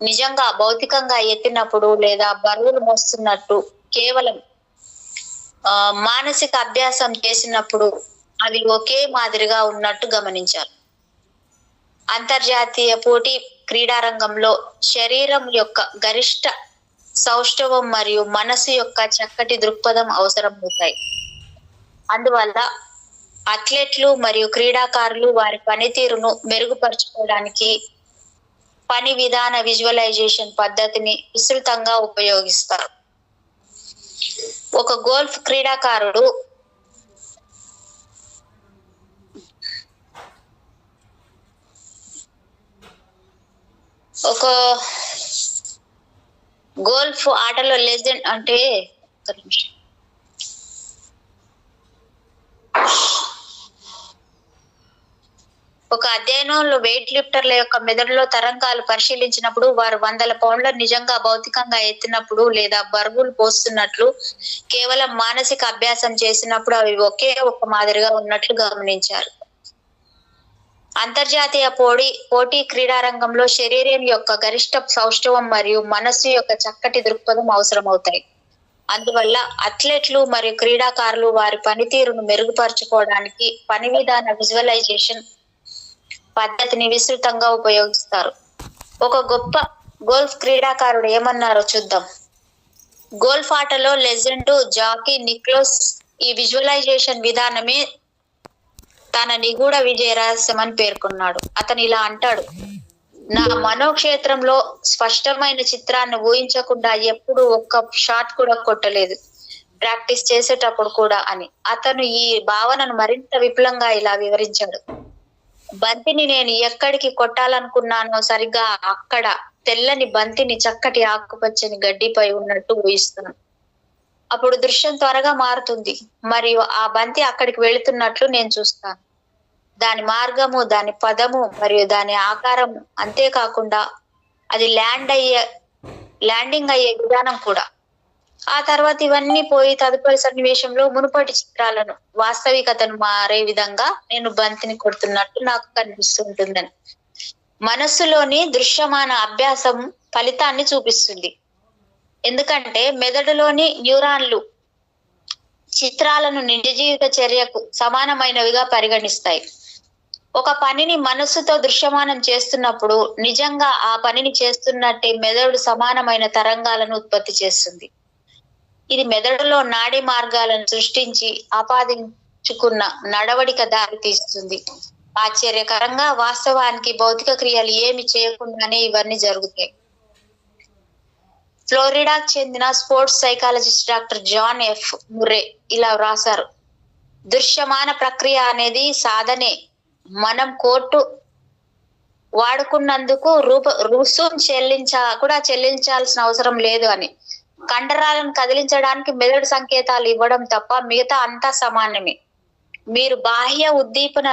నిజంగా భౌతికంగా ఎత్తినప్పుడు లేదా బరువులు మోస్తున్నట్టు కేవలం మానసిక అభ్యాసం చేసినప్పుడు అవి ఒకే మాదిరిగా ఉన్నట్టు గమనించారు. అంతర్జాతీయ పోటీ క్రీడారంగంలో శరీరం యొక్క గరిష్ట సౌష్ఠవం మరియు మనసు యొక్క చక్కటి దృక్పథం అవసరమవుతాయి. అందువల్ల అథ్లెట్లు మరియు క్రీడాకారులు వారి పనితీరును మెరుగుపరచుకోవడానికి పని విధాన విజువలైజేషన్ పద్ధతిని విస్తృతంగా ఉపయోగిస్తారు. ఒక గోల్ఫ్ క్రీడాకారుడు గోల్ఫ్ ఆటలో లెజెండ్ అంటే ఒక అధ్యయనంలో వెయిట్ లిఫ్టర్ల యొక్క మెదడులో తరంగాలు పరిశీలించినప్పుడు వారు 100 పౌండ్ల నిజంగా భౌతికంగా ఎత్తినప్పుడు లేదా బరువులు పోస్తున్నట్లు కేవలం మానసిక అభ్యాసం చేసినప్పుడు అవి ఒకే ఒక మాదిరిగా ఉన్నట్లు గమనించారు. అంతర్జాతీయ పోటీ క్రీడారంగంలో శరీరం యొక్క గరిష్ట సౌష్ఠవం మరియు మనస్సు యొక్క చక్కటి దృక్పథం అవసరమవుతాయి. అందువల్ల అథ్లెట్లు మరియు క్రీడాకారులు వారి పనితీరును మెరుగుపరచుకోవడానికి పని విధాన విజువలైజేషన్ పద్ధతిని విస్తృతంగా ఉపయోగిస్తారు. ఒక గొప్ప గోల్ఫ్ క్రీడాకారుడు ఏమన్నారో చూద్దాం. గోల్ఫ్ ఆటలో లెజెండ్ జాకీ నిక్లోస్ ఈ విజువలైజేషన్ విధానమే తన నిగూఢ విజయ రహస్యం అని పేర్కొన్నాడు. అతను ఇలా అంటాడు: నా మనోక్షేత్రంలో స్పష్టమైన చిత్రాన్ని ఊహించకుండా ఎప్పుడు ఒక్క షాట్ కూడా కొట్టలేదు, ప్రాక్టీస్ చేసేటప్పుడు కూడా అని. అతను ఈ భావనను మరింత విపులంగా ఇలా వివరించాడు: బంతిని నేను ఎక్కడికి కొట్టాలనుకున్నానో సరిగ్గా అక్కడ తెల్లని బంతిని చక్కటి ఆకుపచ్చని గడ్డిపై ఉన్నట్టు ఊహిస్తున్నాను. అప్పుడు దృశ్యం త్వరగా మారుతుంది మరియు ఆ బంతి అక్కడికి వెళుతున్నట్లు నేను చూస్తాను. దాని మార్గము, దాని పదము మరియు దాని ఆకారం, అంతేకాకుండా అది ల్యాండింగ్ అయ్యే విధానం కూడా. ఆ తర్వాత ఇవన్నీ పోయి తదుపరి సన్నివేశంలో మునుపటి చిత్రాలను వాస్తవికతను మారే విధంగా నేను బంతిని కొడుతున్నట్టు నాకు కనిపిస్తుంటుందని. మనస్సులోని దృశ్యమాన అభ్యాసం ఫలితాన్ని చూపిస్తుంది. ఎందుకంటే మెదడులోని న్యూరాన్లు చిత్రాలను నిజ జీవిత చర్యకు సమానమైనవిగా పరిగణిస్తాయి. ఒక పనిని మనస్సుతో దృశ్యమానం చేస్తున్నప్పుడు నిజంగా ఆ పనిని చేస్తున్నట్టే మెదడు సమానమైన తరంగాలను ఉత్పత్తి చేస్తుంది. ఇది మెదడులో నాడీ మార్గాలను సృష్టించి ఆపాదించుకున్న నడవడిక దారి తీస్తుంది. ఆశ్చర్యకరంగా వాస్తవానికి భౌతిక క్రియలు ఏమి చేయకుండానే ఇవన్నీ జరుగుతాయి. ఫ్లోరిడాకు చెందిన sports psychologist doctor John F Murray ఇలా వ్రాసారు: దృశ్యమాన ప్రక్రియ అనేది సాధనే. మనం కోర్టు వాడుకున్నందుకు రుసుం చెల్లించాల్సిన అవసరం లేదు అని. కండరాలను కదిలించడానికి మెదడు సంకేతాలు ఇవ్వడం తప్ప మిగతా అంతా సమానమే. మీరు బాహ్య ఉద్దీపన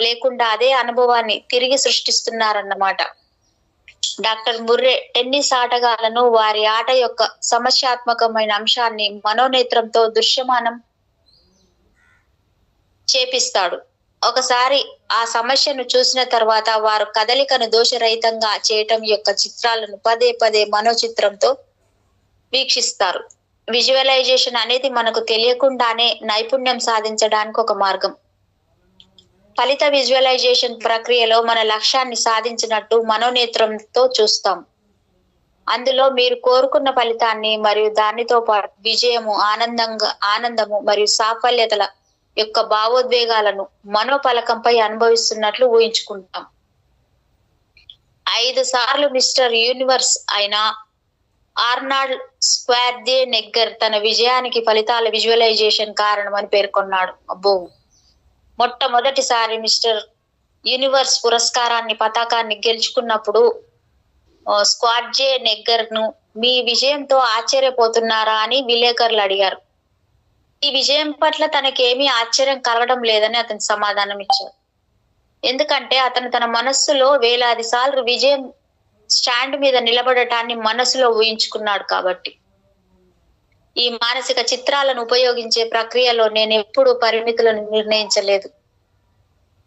లేకుండా అదే అనుభవాన్ని తిరిగి సృష్టిస్తున్నారన్నమాట. డాక్టర్ ముర్రే టెన్నిస్ ఆటగాళ్లను వారి ఆట యొక్క సమస్యాత్మకమైన అంశాన్ని మనోనేత్రంతో దృశ్యమానం చేపిస్తాడు. ఒకసారి ఆ సమస్యను చూసిన తర్వాత వారు కదలికను దోషరహితంగా చేయటం యొక్క చిత్రాలను పదే పదే మనోచిత్రంతో వీక్షిస్తారు. విజువలైజేషన్ అనేది మనకు తెలియకుండానే నైపుణ్యం సాధించడానికి ఒక మార్గం. ఫలిత విజువలైజేషన్ ప్రక్రియలో మన లక్ష్యాన్ని సాధించినట్టు మనోనేత్రంతో చూస్తాం. అందులో మీరు కోరుకున్న ఫలితాన్ని మరియు దానితో పాటు విజయము, ఆనందము మరియు సాఫల్యతల యొక్క భావోద్వేగాలను మనోపలకంపై అనుభవిస్తున్నట్లు ఊహించుకుంటాం. 5 సార్లు మిస్టర్ యూనివర్స్ అయిన ఆర్నాల్డ్ స్క్వార్జెనెగ్గర్ తన విజయానికి ఫలితాల విజువలైజేషన్ కారణమని పేర్కొన్నాడు. అబ్బో, మొట్టమొదటిసారి మిస్టర్ యూనివర్స్ పురస్కారాన్ని పతాకాన్ని గెలుచుకున్నప్పుడు స్క్వార్జెనెగ్గర్ ను మీ విజయంతో ఆశ్చర్యపోతున్నారా అని విలేకరులు అడిగారు. ఈ విజయం పట్ల తనకేమీ ఆశ్చర్యం కలగడం లేదని అతను సమాధానం ఇచ్చాడు. ఎందుకంటే అతను తన మనస్సులో వేలాది సార్లు విజయం స్టాండ్ మీద నిలబడటాన్ని మనసులో ఊహించుకున్నాడు కాబట్టి. ఈ మానసిక చిత్రాలను ఉపయోగించే ప్రక్రియలో నేను ఎప్పుడూ పరిమితులను నిర్ణయించలేదు,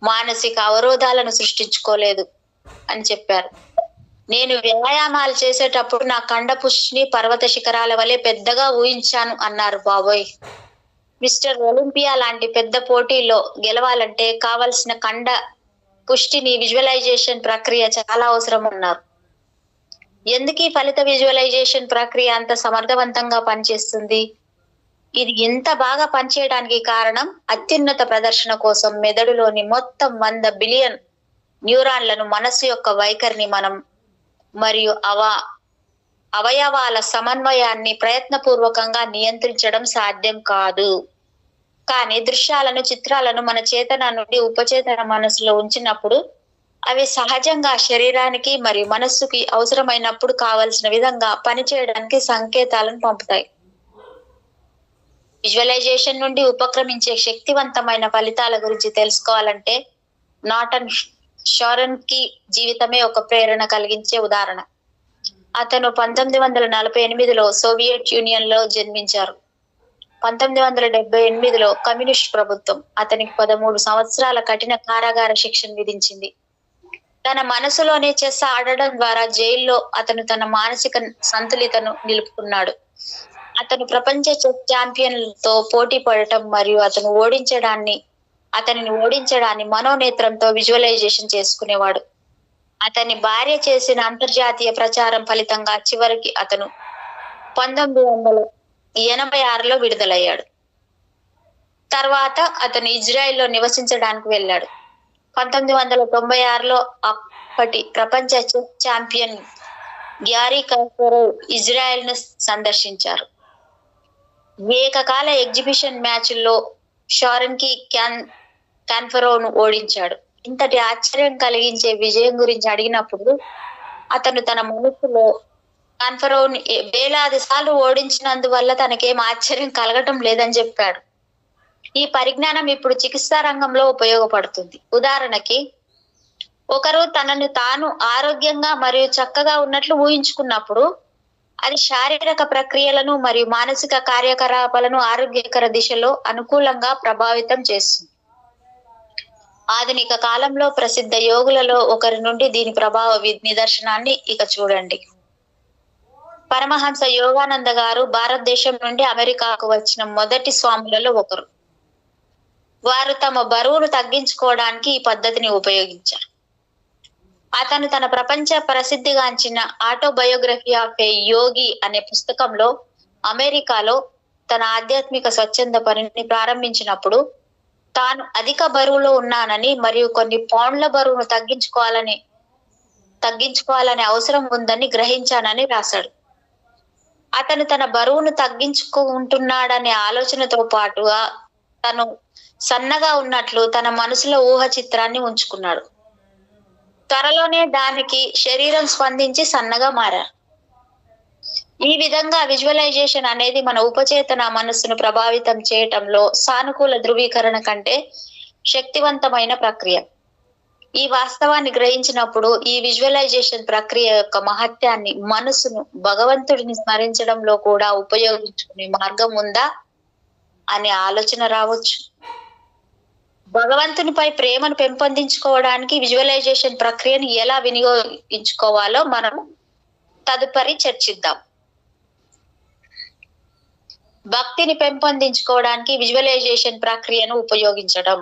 మానసిక అవరోధాలను సృష్టించుకోలేదు అని చెప్పారు. నేను వ్యాయామాలు చేసేటప్పుడు నా కండపుష్టిని పర్వత శిఖరాల వలె పెద్దగా ఊహించాను అన్నారు. బాబోయ్, మిస్టర్ ఒలింపియా లాంటి పెద్ద పోటీలో గెలవాలంటే కావలసిన కండ పుష్టిని విజువలైజేషన్ ప్రక్రియ చాలా అవసరం అన్నారు. ఎందుకు ఈ ఫలిత విజువలైజేషన్ ప్రక్రియ అంత సమర్థవంతంగా పనిచేస్తుంది? ఇది ఎంత బాగా పనిచేయడానికి కారణం అత్యున్నత ప్రదర్శన కోసం మెదడులోని మొత్తం 100 బిలియన్ న్యూరాన్లను మనస్సు యొక్క వైఖరిని మరియు అవయవాల సమన్వయాన్ని ప్రయత్నపూర్వకంగా నియంత్రించడం సాధ్యం కాదు. కానీ దృశ్యాలను, చిత్రాలను మన చేతన నుండి ఉపచేతన మనసులో ఉంచినప్పుడు అవి సహజంగా శరీరానికి మరియు మనస్సుకి అవసరమైనప్పుడు కావలసిన విధంగా పనిచేయడానికి సంకేతాలను పంపుతాయి. విజువలైజేషన్ నుండి ఉపక్రమించే శక్తివంతమైన ఫలితాల గురించి తెలుసుకోవాలంటే నార్టన్ షారన్కి జీవితమే ఒక ప్రేరణ కలిగించే ఉదాహరణ. అతను 1948లో సోవియట్ యూనియన్ లో జన్మించారు. 1978లో కమ్యూనిస్ట్ ప్రభుత్వం అతనికి 13 సంవత్సరాల కఠిన కారాగార శిక్షను విధించింది. తన మనసులోనే చెస్ ఆడడం ద్వారా జైల్లో అతను తన మానసిక సంతులితను నిలుపుకున్నాడు. అతను ప్రపంచ చెస్ ఛాంపియన్లతో పోటీ పడటం మరియు అతనిని ఓడించడాన్ని మనోనేత్రంతో విజువలైజేషన్ చేసుకునేవాడు. అతని భార్య చేసిన అంతర్జాతీయ ప్రచారం ఫలితంగా చివరికి అతను 1986లో విడుదలయ్యాడు. తర్వాత అతను ఇజ్రాయెల్లో నివసించడానికి వెళ్ళాడు. 1996లో అప్పటి ప్రపంచ chess champion Gary Kasparov Israel ను సందర్శించారు. ఏకకాల ఎగ్జిబిషన్ మ్యాచ్ల్లో షారన్కి కాస్పరోవ్ ను ఓడించాడు. ఇంతటి ఆశ్చర్యం కలిగించే విజయం గురించి అడిగినప్పుడు అతను తన మనసులో కాస్పరోవ్ ని వేలాది సార్లు ఓడించినందువల్ల తనకేం ఆశ్చర్యం కలగటం లేదని చెప్పాడు. ఈ పరిజ్ఞానం ఇప్పుడు చికిత్సా రంగంలో ఉపయోగపడుతుంది. ఉదాహరణకి, ఒకరు తనను తాను ఆరోగ్యంగా మరియు చక్కగా ఉన్నట్లు ఊహించుకున్నప్పుడు అది శారీరక ప్రక్రియలను మరియు మానసిక కార్యకలాపాలను ఆరోగ్యకర దిశలో అనుకూలంగా ప్రభావితం చేస్తుంది. ఆధునిక కాలంలో ప్రసిద్ధ యోగులలో ఒకరి నుండి దీని ప్రభావ నిదర్శనాన్ని ఇక చూడండి. పరమహంస యోగానంద గారు భారతదేశం నుండి అమెరికాకు వచ్చిన మొదటి స్వాములలో ఒకరు. వారు తమ బరువును తగ్గించుకోవడానికి ఈ పద్ధతిని ఉపయోగించారు. అతను తన ప్రపంచ ప్రసిద్ధిగాంచిన ఆటోబయోగ్రఫీ ఆఫ్ ఏ యోగి అనే పుస్తకంలో అమెరికాలో తన ఆధ్యాత్మిక స్వచ్ఛంద పనిని ప్రారంభించినప్పుడు తాను అధిక బరువులో ఉన్నానని మరియు కొన్ని పౌండ్ల బరువును తగ్గించుకోవాలనే అవసరం ఉందని గ్రహించానని రాశాడు. అతను తన బరువును తగ్గించుకుంటున్నాడనే ఆలోచనతో పాటుగా తను సన్నగా ఉన్నట్లు తన మనసులో ఊహ చిత్రాన్ని ఉంచుకున్నాడు. త్వరలోనే దానికి శరీరం స్పందించి సన్నగా మారారు. ఈ విధంగా విజువలైజేషన్ అనేది మన ఉపచేతన మనస్సును ప్రభావితం చేయటంలో సానుకూల ధృవీకరణ కంటే శక్తివంతమైన ప్రక్రియ. ఈ వాస్తవాన్ని గ్రహించినప్పుడు ఈ విజువలైజేషన్ ప్రక్రియ యొక్క మహత్యాన్ని, మనసును భగవంతుడిని స్మరించడంలో కూడా ఉపయోగించుకునే మార్గం ఉందా అనే ఆలోచన రావచ్చు. భగవంతునిపై ప్రేమను పెంపొందించుకోవడానికి విజువలైజేషన్ ప్రక్రియను ఎలా వినియోగించుకోవాలో మనం తదుపరి చర్చిద్దాం. భక్తిని పెంపొందించుకోవడానికి విజువలైజేషన్ ప్రక్రియను ఉపయోగించడం.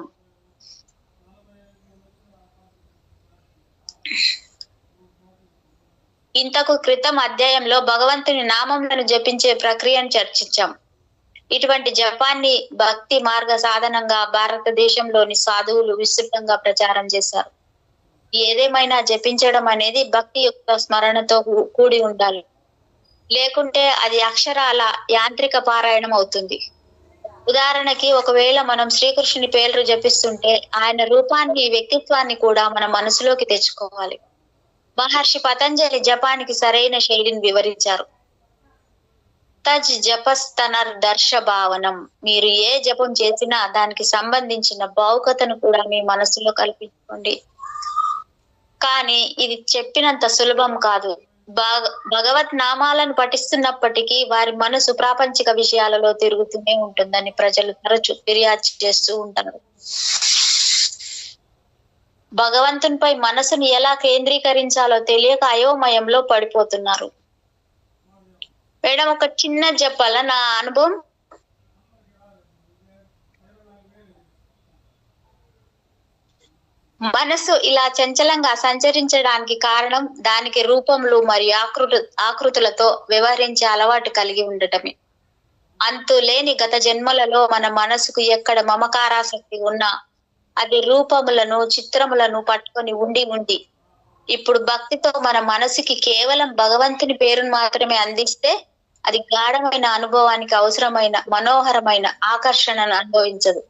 ఇంతకు క్రితం అధ్యాయంలో భగవంతుని నామములను జపించే ప్రక్రియను చర్చించాం. ఇటువంటి జపాన్ని భక్తి మార్గ సాధనంగా భారతదేశంలోని సాధువులు విస్తృతంగా ప్రచారం చేశారు. ఏదేమైనా జపించడం అనేది భక్తి యొక్క స్మరణతో కూడి ఉండాలి, లేకుంటే అది అక్షరాల యాంత్రిక పారాయణం అవుతుంది. ఉదాహరణకి, ఒకవేళ మనం శ్రీకృష్ణుని పేర్లు జపిస్తుంటే ఆయన రూపాన్ని, వ్యక్తిత్వాన్ని కూడా మన మనసులోకి తెచ్చుకోవాలి. మహర్షి పతంజలి జపానికి సరైన శైలిని వివరించారు. తజ్ జపస్తనర్ దర్శ భావనం. మీరు ఏ జపం చేసినా దానికి సంబంధించిన భావుకతను కూడా మీ మనసులో కల్పించుకోండి. కానీ ఇది చెప్పినంత సులభం కాదు. భగవత్ నామాలను పఠిస్తున్నప్పటికీ వారి మనసు ప్రాపంచిక విషయాలలో తిరుగుతూనే ఉంటుందని ప్రజలు తరచు ఫిర్యాదు చేస్తూ ఉంటారు. భగవంతునిపై మనసును ఎలా కేంద్రీకరించాలో తెలియక అయోమయంలో పడిపోతున్నారు. మేడం, ఒక చిన్న చెప్పాలా నా అనుభవం. మనసు ఇలా చంచలంగా సంచరించడానికి కారణం దానికి రూపములు మరియు ఆకృతులతో వ్యవహరించే అలవాటు కలిగి ఉండటమే. అంతులేని గత జన్మలలో మన మనసుకు ఎక్కడ మమకారాసక్తి ఉన్నా అది రూపములను, చిత్రములను పట్టుకొని ఉండి ఇప్పుడు భక్తితో మన మనసుకి కేవలం భగవంతుని పేరును మాత్రమే అందిస్తే అది గాఢమైన అనుభవానికి అవసరమైన మనోహరమైన ఆకర్షణను అనుభవించదు.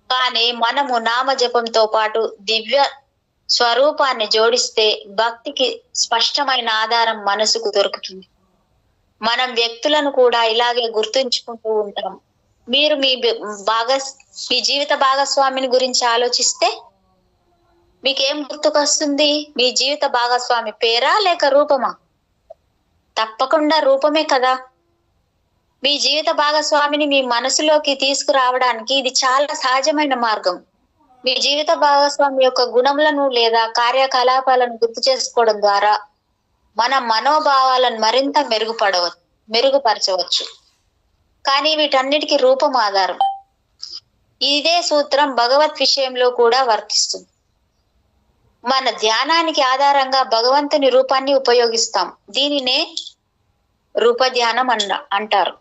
కానీ మనము నామ జపంతో పాటు దివ్య స్వరూపాన్ని జోడిస్తే భక్తికి స్పష్టమైన ఆధారం మనసుకు దొరుకుతుంది. మనం వ్యక్తులను కూడా ఇలాగే గుర్తుంచుకుంటూ ఉంటాం. మీరు మీ జీవిత భాగస్వామిని గురించి ఆలోచిస్తే మీకేం గుర్తుకొస్తుంది? మీ జీవిత భాగస్వామి పేరా లేక రూపమా? తప్పకుండా రూపమే కదా. మీ జీవిత భాగస్వామిని మీ మనసులోకి తీసుకురావడానికి ఇది చాలా సహజమైన మార్గం. మీ జీవిత భాగస్వామి యొక్క గుణములను లేదా కార్యకలాపాలను గుర్తు చేసుకోవడం ద్వారా మన మనోభావాలను మరింత మెరుగుపరచవచ్చు. కానీ వీటన్నిటికీ రూపం ఆధారం. ఇదే సూత్రం భగవత్ విషయంలో కూడా వర్తిస్తుంది. మన ధ్యానానికి ఆధారంగా భగవంతుని రూపాన్ని ఉపయోగిస్తాం. దీనినే రూపధ్యానం అంటారు.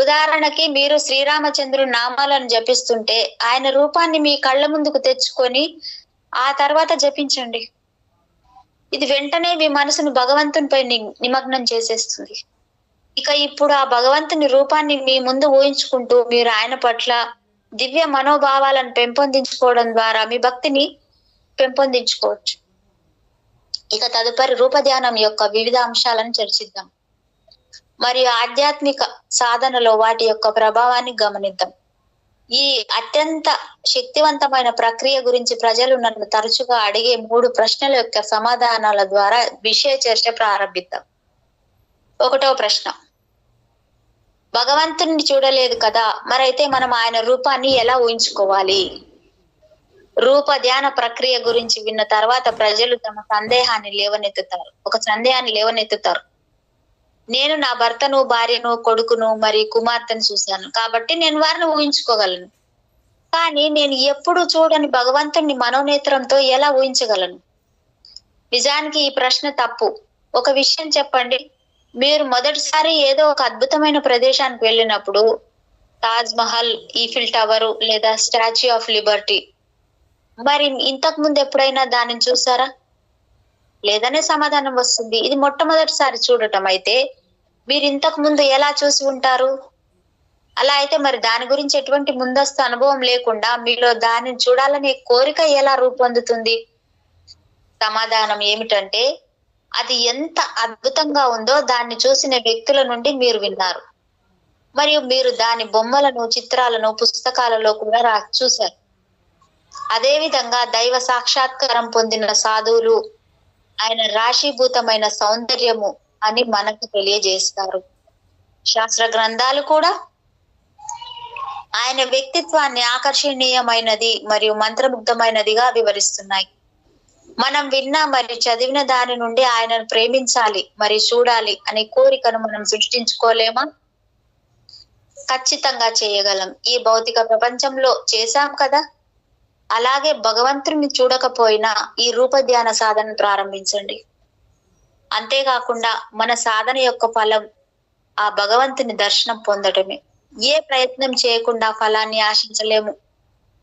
ఉదాహరణకి, మీరు శ్రీరామచంద్రుని నామాలను జపిస్తుంటే ఆయన రూపాన్ని మీ కళ్ళ ముందుకు తెచ్చుకొని ఆ తర్వాత జపించండి. ఇది వెంటనే మీ మనసును భగవంతునిపై నిమగ్నం చేసేస్తుంది. ఇక ఇప్పుడు ఆ భగవంతుని రూపాన్ని మీ ముందు ఊహించుకుంటూ మీరు ఆయన పట్ల దివ్య మనోభావాలను పెంపొందించుకోవడం ద్వారా మీ భక్తిని పెంపొందించుకోవచ్చు. ఇక తదుపరి రూపధ్యానం యొక్క వివిధ అంశాలను చర్చిద్దాం మరియు ఆధ్యాత్మిక సాధనలో వాటి యొక్క ప్రభావాన్ని గమనిద్దాం. ఈ అత్యంత శక్తివంతమైన ప్రక్రియ గురించి ప్రజలు నన్ను తరచుగా అడిగే 3 ప్రశ్నల యొక్క సమాధానాల ద్వారా విషయ చర్చ ప్రారంభిద్దాం. 1వ ప్రశ్న, భగవంతుని చూడలేదు కదా, మరైతే మనం ఆయన రూపాన్ని ఎలా ఊహించుకోవాలి? రూప ధ్యాన ప్రక్రియ గురించి విన్న తర్వాత ప్రజలు తమ సందేహాన్ని లేవనెత్తుతారు. నేను నా భర్తను, భార్యను, కొడుకును మరియు కుమార్తెను చూశాను కాబట్టి నేను వారిని ఊహించుకోగలను. కానీ నేను ఎప్పుడు చూడని భగవంతుని మనోనేత్రంతో ఎలా ఊహించగలను? నిజానికి ఈ ప్రశ్న తప్పు. ఒక విషయం చెప్పండి, మీరు మొదటిసారి ఏదో ఒక అద్భుతమైన ప్రదేశానికి వెళ్ళినప్పుడు తాజ్ మహల్, ఈఫిల్ టవర్ లేదా స్టాచ్యూ ఆఫ్ లిబర్టీ, మరి ఇంతకు ముందు ఎప్పుడైనా దానిని చూసారా? లేదనే సమాధానం వస్తుంది. ఇది మొట్టమొదటిసారి చూడటం అయితే మీరు ఇంతకు ముందు ఎలా చూసి ఉంటారు? అలా అయితే మరి దాని గురించి ఎటువంటి ముందస్తు అనుభవం లేకుండా మీలో దానిని చూడాలనే కోరిక ఎలా రూపొందుతుంది? సమాధానం ఏమిటంటే, అది ఎంత అద్భుతంగా ఉందో దాన్ని చూసిన వ్యక్తుల నుండి మీరు విన్నారు మరియు మీరు దాని బొమ్మలను, చిత్రాలను పుస్తకాలలో కూడా చూశారు. అదే విధంగా దైవ సాక్షాత్కారం పొందిన సాధువులు ఆయన రాశీభూతమైన సౌందర్యము అని మనకు తెలియజేస్తారు. శాస్త్ర గ్రంథాలు కూడా ఆయన వ్యక్తిత్వాన్ని ఆకర్షణీయమైనది మరియు మంత్రముగ్ధమైనదిగా వివరిస్తున్నాయి. మనం విన్న మరియు చదివిన దాని నుండి ఆయనను ప్రేమించాలి మరియు చూడాలి అనే కోరికను మనం సృష్టించుకోలేమా? ఖచ్చితంగా చేయగలం. ఈ భౌతిక ప్రపంచంలో చేశాం కదా. అలాగే భగవంతుని చూడకపోయినా ఈ రూప ధ్యాన సాధన ప్రారంభించండి. అంతేకాకుండా మన సాధన యొక్క ఫలం ఆ భగవంతుని దర్శనం పొందటమే. ఏ ప్రయత్నం చేయకుండా ఫలాన్ని ఆశించలేము.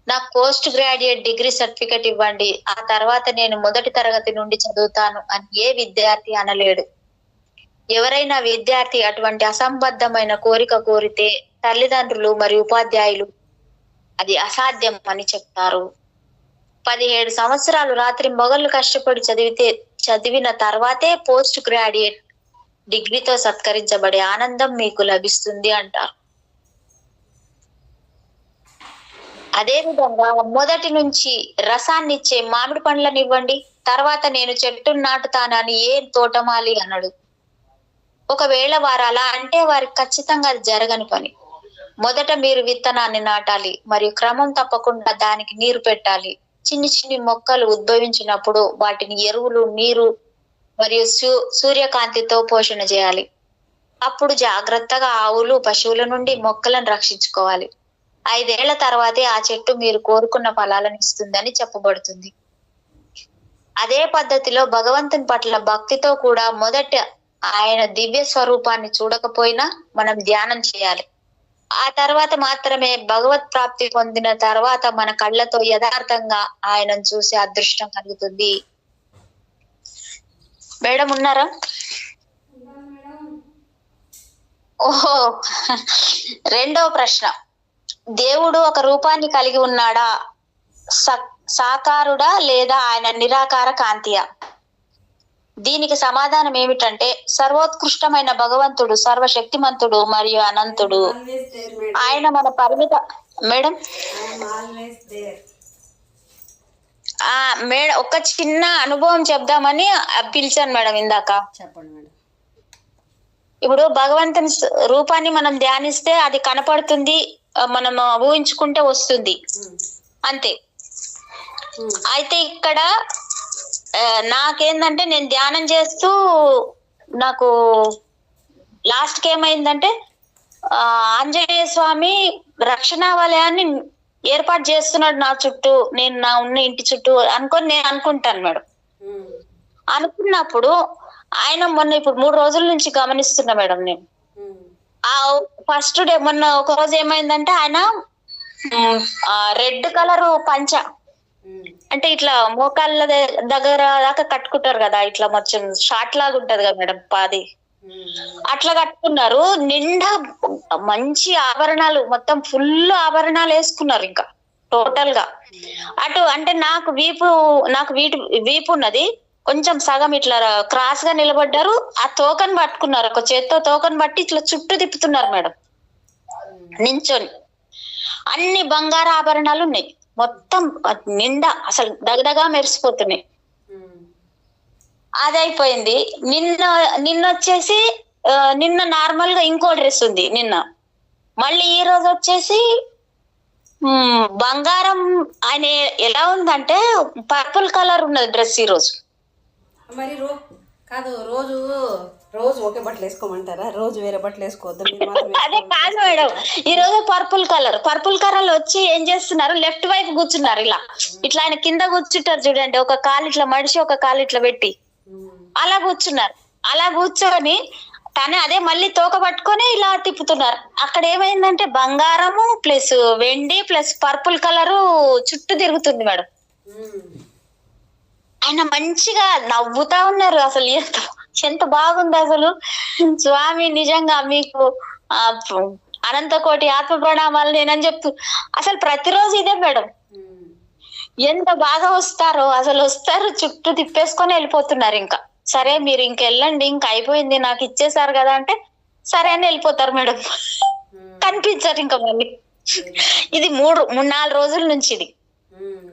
నాకు పోస్ట్ గ్రాడ్యుయేట్ డిగ్రీ సర్టిఫికెట్ ఇవ్వండి, ఆ తర్వాత నేను మొదటి తరగతి నుండి చదువుతాను అని ఏ విద్యార్థి అనలేడు. ఎవరైనా విద్యార్థి అటువంటి అసంబద్ధమైన కోరిక కోరితే తల్లిదండ్రులు మరియు ఉపాధ్యాయులు అది అసాధ్యం అని చెప్తారు. 17 సంవత్సరాలు రాత్రి మొగళ్ళు కష్టపడి చదివిన తర్వాతే పోస్ట్ గ్రాడ్యుయేట్ డిగ్రీతో సత్కరించబడే ఆనందం మీకు లభిస్తుంది అంటారు. అదే విధంగా మొదటి నుంచి రసాన్ని ఇచ్చే మామిడి పండ్లను ఇవ్వండి, తర్వాత నేను చెట్టు నాటుతానని ఏ తోటమాలి అనడు. ఒకవేళ వారు అలా అంటే వారికి ఖచ్చితంగా అది జరగని పని. మొదట మీరు విత్తనాన్ని నాటాలి మరియు క్రమం తప్పకుండా దానికి నీరు పెట్టాలి. చిన్ని చిన్ని మొక్కలు ఉద్భవించినప్పుడు వాటిని ఎరువులు, నీరు మరియు సూర్యకాంతితో పోషణ చేయాలి. అప్పుడు జాగ్రత్తగా ఆవులు, పశువుల నుండి మొక్కలను రక్షించుకోవాలి. 5 ఏళ్ల తర్వాతే ఆ చెట్టు మీరు కోరుకున్న ఫలాలను ఇస్తుందని చెప్పబడుతుంది. అదే పద్ధతిలో భగవంతుని పట్ల భక్తితో కూడా మొదట ఆయన దివ్య స్వరూపాన్ని చూడకపోయినా మనం ధ్యానం చేయాలి. ఆ తర్వాత మాత్రమే భగవత్ ప్రాప్తి పొందిన తర్వాత మన కళ్ళతో యథార్థంగా ఆయనను చూసే అదృష్టం కలుగుతుంది. మేడం ఉన్నారా? ఓహో, రెండవ ప్రశ్న, దేవుడు ఒక రూపాన్ని కలిగి ఉన్నాడా? సాకారుడా లేదా ఆయన నిరాకార కాంతియా? దీనికి సమాధానం ఏమిటంటే సర్వోత్కృష్టమైన భగవంతుడు సర్వశక్తిమంతుడు మరియు అనంతుడు. ఆయన మన పరిమిత మేడం మేడం ఒక చిన్న అనుభవం చెప్దామని పిలిచాను మేడం ఇందాక. చెప్పండి మేడం. ఇప్పుడు భగవంతుని రూపాన్ని మనం ధ్యానిస్తే అది కనపడుతుంది, మనం ఊహించుకుంటే వస్తుంది అంతే. అయితే ఇక్కడ నాకేందంటే నేను ధ్యానం చేస్తూ నాకు లాస్ట్ కి ఏమైందంటే ఆంజనేయ స్వామి రక్షణ వలయాన్ని ఏర్పాటు చేస్తున్నాడు నా చుట్టూ, నేను నా ఉన్న ఇంటి చుట్టూ అనుకొని నేను అనుకుంటాను మేడం. అనుకున్నప్పుడు ఆయన మొన్న ఇప్పుడు 3 రోజుల నుంచి గమనిస్తున్నా మేడం నేను. ఆ ఫస్ట్ డే మొన్న ఒక రోజు ఏమైందంటే ఆయన రెడ్ కలర్ పంచ అంటే ఇట్లా మోకాళ్ళ దగ్గర దాకా కట్టుకుంటారు కదా, ఇట్లా మొత్తం షార్ట్ లాగా ఉంటది కదా మేడం పాది, అట్లా కట్టుకున్నారు. నిండా మంచి ఆభరణాలు, మొత్తం ఫుల్ ఆభరణాలు వేసుకున్నారు ఇంకా టోటల్ గా. అటు అంటే నాకు వీపు ఉన్నది, కొంచెం సగం ఇట్లా క్రాస్ గా నిలబడ్డారు. ఆ తోకను పట్టుకున్నారు, ఒక చేత్తో తోకను పట్టి ఇట్లా చుట్టూ తిప్పుతున్నారు మేడం నించొని. అన్ని బంగారు ఆభరణాలు ఉన్నాయి, మొత్తం నిండా అసలు దగదగా మెరిసిపోతున్నాయి. అదైపోయింది. నిన్న వచ్చేసి నిన్న నార్మల్ గా ఇంకో డ్రెస్ ఉంది నిన్న. మళ్ళీ ఈ రోజు వచ్చేసి బంగారం ఆయన ఎలా ఉందంటే పర్పుల్ కలర్ ఉన్నది డ్రెస్ ఈ రోజు. మరి కాదు, రోజు ఒకే బట్టలు వేసుకోమంటారా? రోజు వేరే బట్టలు వేసుకోవద్దు? అదే కాదు మేడం, ఈ రోజు పర్పుల్ కలర్ వచ్చి ఏం చేస్తున్నారు, లెఫ్ట్ వైపు కూర్చున్నారు. ఇట్లా ఆయన కింద కూర్చుంటారు చూడండి, ఒక కాలు ఇట్లా మడిచి ఒక కాలు ఇట్లా పెట్టి అలా కూర్చున్నారు. అలా కూర్చొని తనే అదే మళ్ళీ తోక పట్టుకొని ఇలా తిప్పుతున్నారు. అక్కడ ఏమైందంటే బంగారము ప్లస్ వెండి ప్లస్ పర్పుల్ కలరు చుట్టూ తిరుగుతుంది మేడం. ఆయన మంచిగా నవ్వుతా ఉన్నారు. అసలు ఎంత బాగుంది అసలు. స్వామి నిజంగా మీకు అనంత కోటి ఆత్మ ప్రణామాలు నేనని చెప్తూ అసలు ప్రతిరోజు ఇదే మేడం. ఎంత బాగా వస్తారో, అసలు వస్తారు చుట్టూ తిప్పేసుకొని వెళ్ళిపోతున్నారు. ఇంకా సరే మీరు ఇంకెళ్ళండి, ఇంకా అయిపోయింది నాకు ఇచ్చేసారు కదా అంటే సరే అని వెళ్ళిపోతారు మేడం. కనిపించారు ఇంకా మళ్ళీ. ఇది 3-4 రోజుల నుంచి ఇది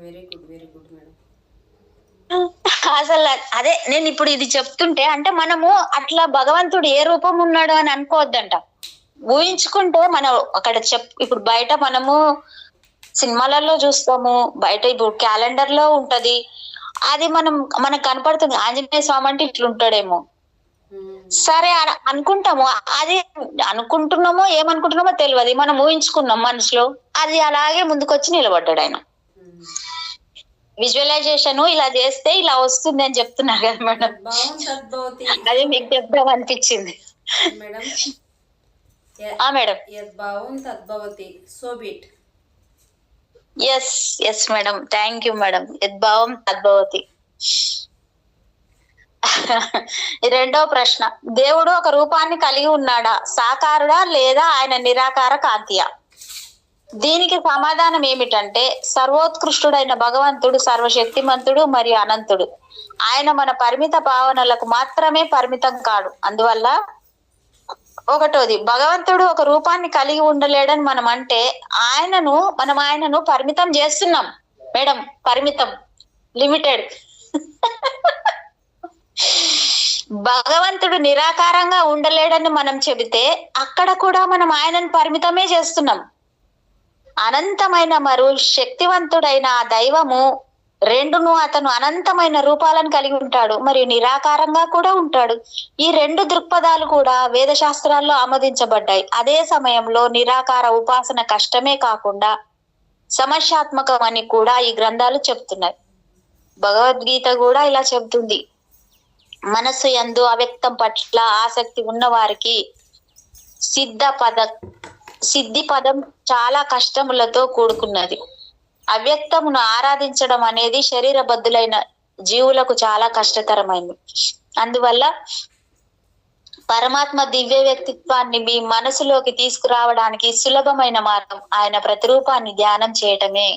వెరీ గుడ్ మేడం. అసలు అదే నేను ఇప్పుడు ఇది చెప్తుంటే అంటే మనము అట్లా భగవంతుడు ఏ రూపం ఉన్నాడు అని అనుకోవద్దంట. ఊహించుకుంటే మనం అక్కడ ఇప్పుడు బయట మనము సినిమాలలో చూస్తాము, బయట ఇప్పుడు క్యాలెండర్ లో ఉంటది, అది మనకు కనపడుతుంది. ఆంజనేయ స్వామి అంటే ఇట్లుంటాడేమో, సరే అనుకుంటాము. అది అనుకుంటున్నామో ఏమనుకుంటున్నామో తెలియదు, మనం ఊహించుకున్నాం మనసులో, అది అలాగే ముందుకొచ్చి నిలబడ్డాడు ఆయన. విజువలైజేషన్ ఇలా చేస్తే ఇలా వస్తుంది అని చెప్తున్నారు కదా మేడం. అదే మీకు చెప్దాం అనిపించింది మేడం. మేడం యద్భావం తద్భవతి, so be it. Yes madam, thank you madam. యద్భావం తద్భవతి. రెండో ప్రశ్న, దేవుడు ఒక రూపాన్ని కలిగి ఉన్నాడా, సాకారుడా లేదా ఆయన నిరాకార కాంతియా? దీనికి సమాధానం ఏమిటంటే సర్వోత్కృష్టుడైన భగవంతుడు సర్వశక్తిమంతుడు మరియు అనంతుడు. ఆయన మన పరిమిత భావనలకు మాత్రమే పరిమితం కాడు. అందువల్ల ఒకటోది, భగవంతుడు ఒక రూపాన్ని కలిగి ఉండలేడని మనం అంటే ఆయనను పరిమితం చేస్తున్నాం మేడం. పరిమితం, లిమిటెడ్. భగవంతుడు నిరాకారంగా ఉండలేడని మనం చెబితే అక్కడ కూడా మనం ఆయనను పరిమితమే చేస్తున్నాం. అనంతమైన మరియు శక్తివంతుడైన ఆ దైవము రెండును అతను అనంతమైన రూపాలను కలిగి ఉంటాడు మరియు నిరాకారంగా కూడా ఉంటాడు. ఈ రెండు దృక్పథాలు కూడా వేద శాస్త్రాల్లో ఆమోదించబడ్డాయి. అదే సమయంలో నిరాకార ఉపాసన కష్టమే కాకుండా సమస్యాత్మకం అని కూడా ఈ గ్రంథాలు చెప్తున్నాయి. భగవద్గీత కూడా ఇలా చెబుతుంది. మనస్సు యందు అవ్యక్తం పట్ల ఆసక్తి ఉన్న వారికి సిద్ధి పదం చాలా కష్టములతో కూడుకున్నది. అవ్యక్తమును ఆరాధించడం అనేది శరీరబద్ధులైన జీవులకు చాలా కష్టతరమైంది. అందువల్ల పరమాత్మ దివ్య వ్యక్తిత్వాన్ని మీ మనసులోకి తీసుకురావడానికి సులభమైన మార్గం ఆయన ప్రతిరూపాన్ని ధ్యానం చేయటమే.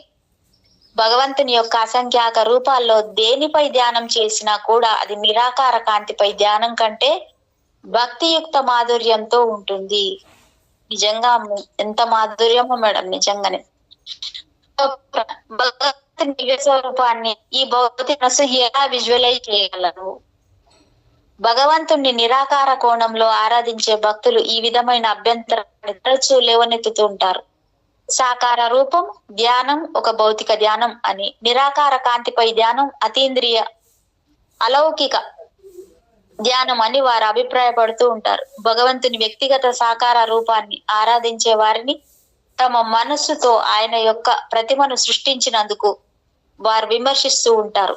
భగవంతుని యొక్క అసంఖ్యాక రూపాల్లో దేనిపై ధ్యానం చేసినా కూడా అది నిరాకార కాంతిపై ధ్యానం కంటే భక్తియుక్త మాధుర్యంతో ఉంటుంది. నిజంగా ఎంత మాధుర్యమో మేడం, నిజంగానే. భగవంతుని దివ్య స్వరూపాన్ని ఈ భౌతిక మనసు ఎలా విజువలైజ్ చేయగలరు? భగవంతుణ్ణి నిరాకార కోణంలో ఆరాధించే భక్తులు ఈ విధమైన అభ్యంతరాన్ని తరచూ లేవనెత్తుతూ ఉంటారు. సాకార రూపం ధ్యానం ఒక భౌతిక ధ్యానం అని, నిరాకార కాంతిపై ధ్యానం అతీంద్రియ అలౌకిక ధ్యానం అని వారు అభిప్రాయపడుతూ ఉంటారు. భగవంతుని వ్యక్తిగత సాకార రూపాన్ని ఆరాధించే వారిని తమ మనస్సుతో ఆయన యొక్క ప్రతిమను సృష్టించినందుకు వారు విమర్శిస్తూ ఉంటారు.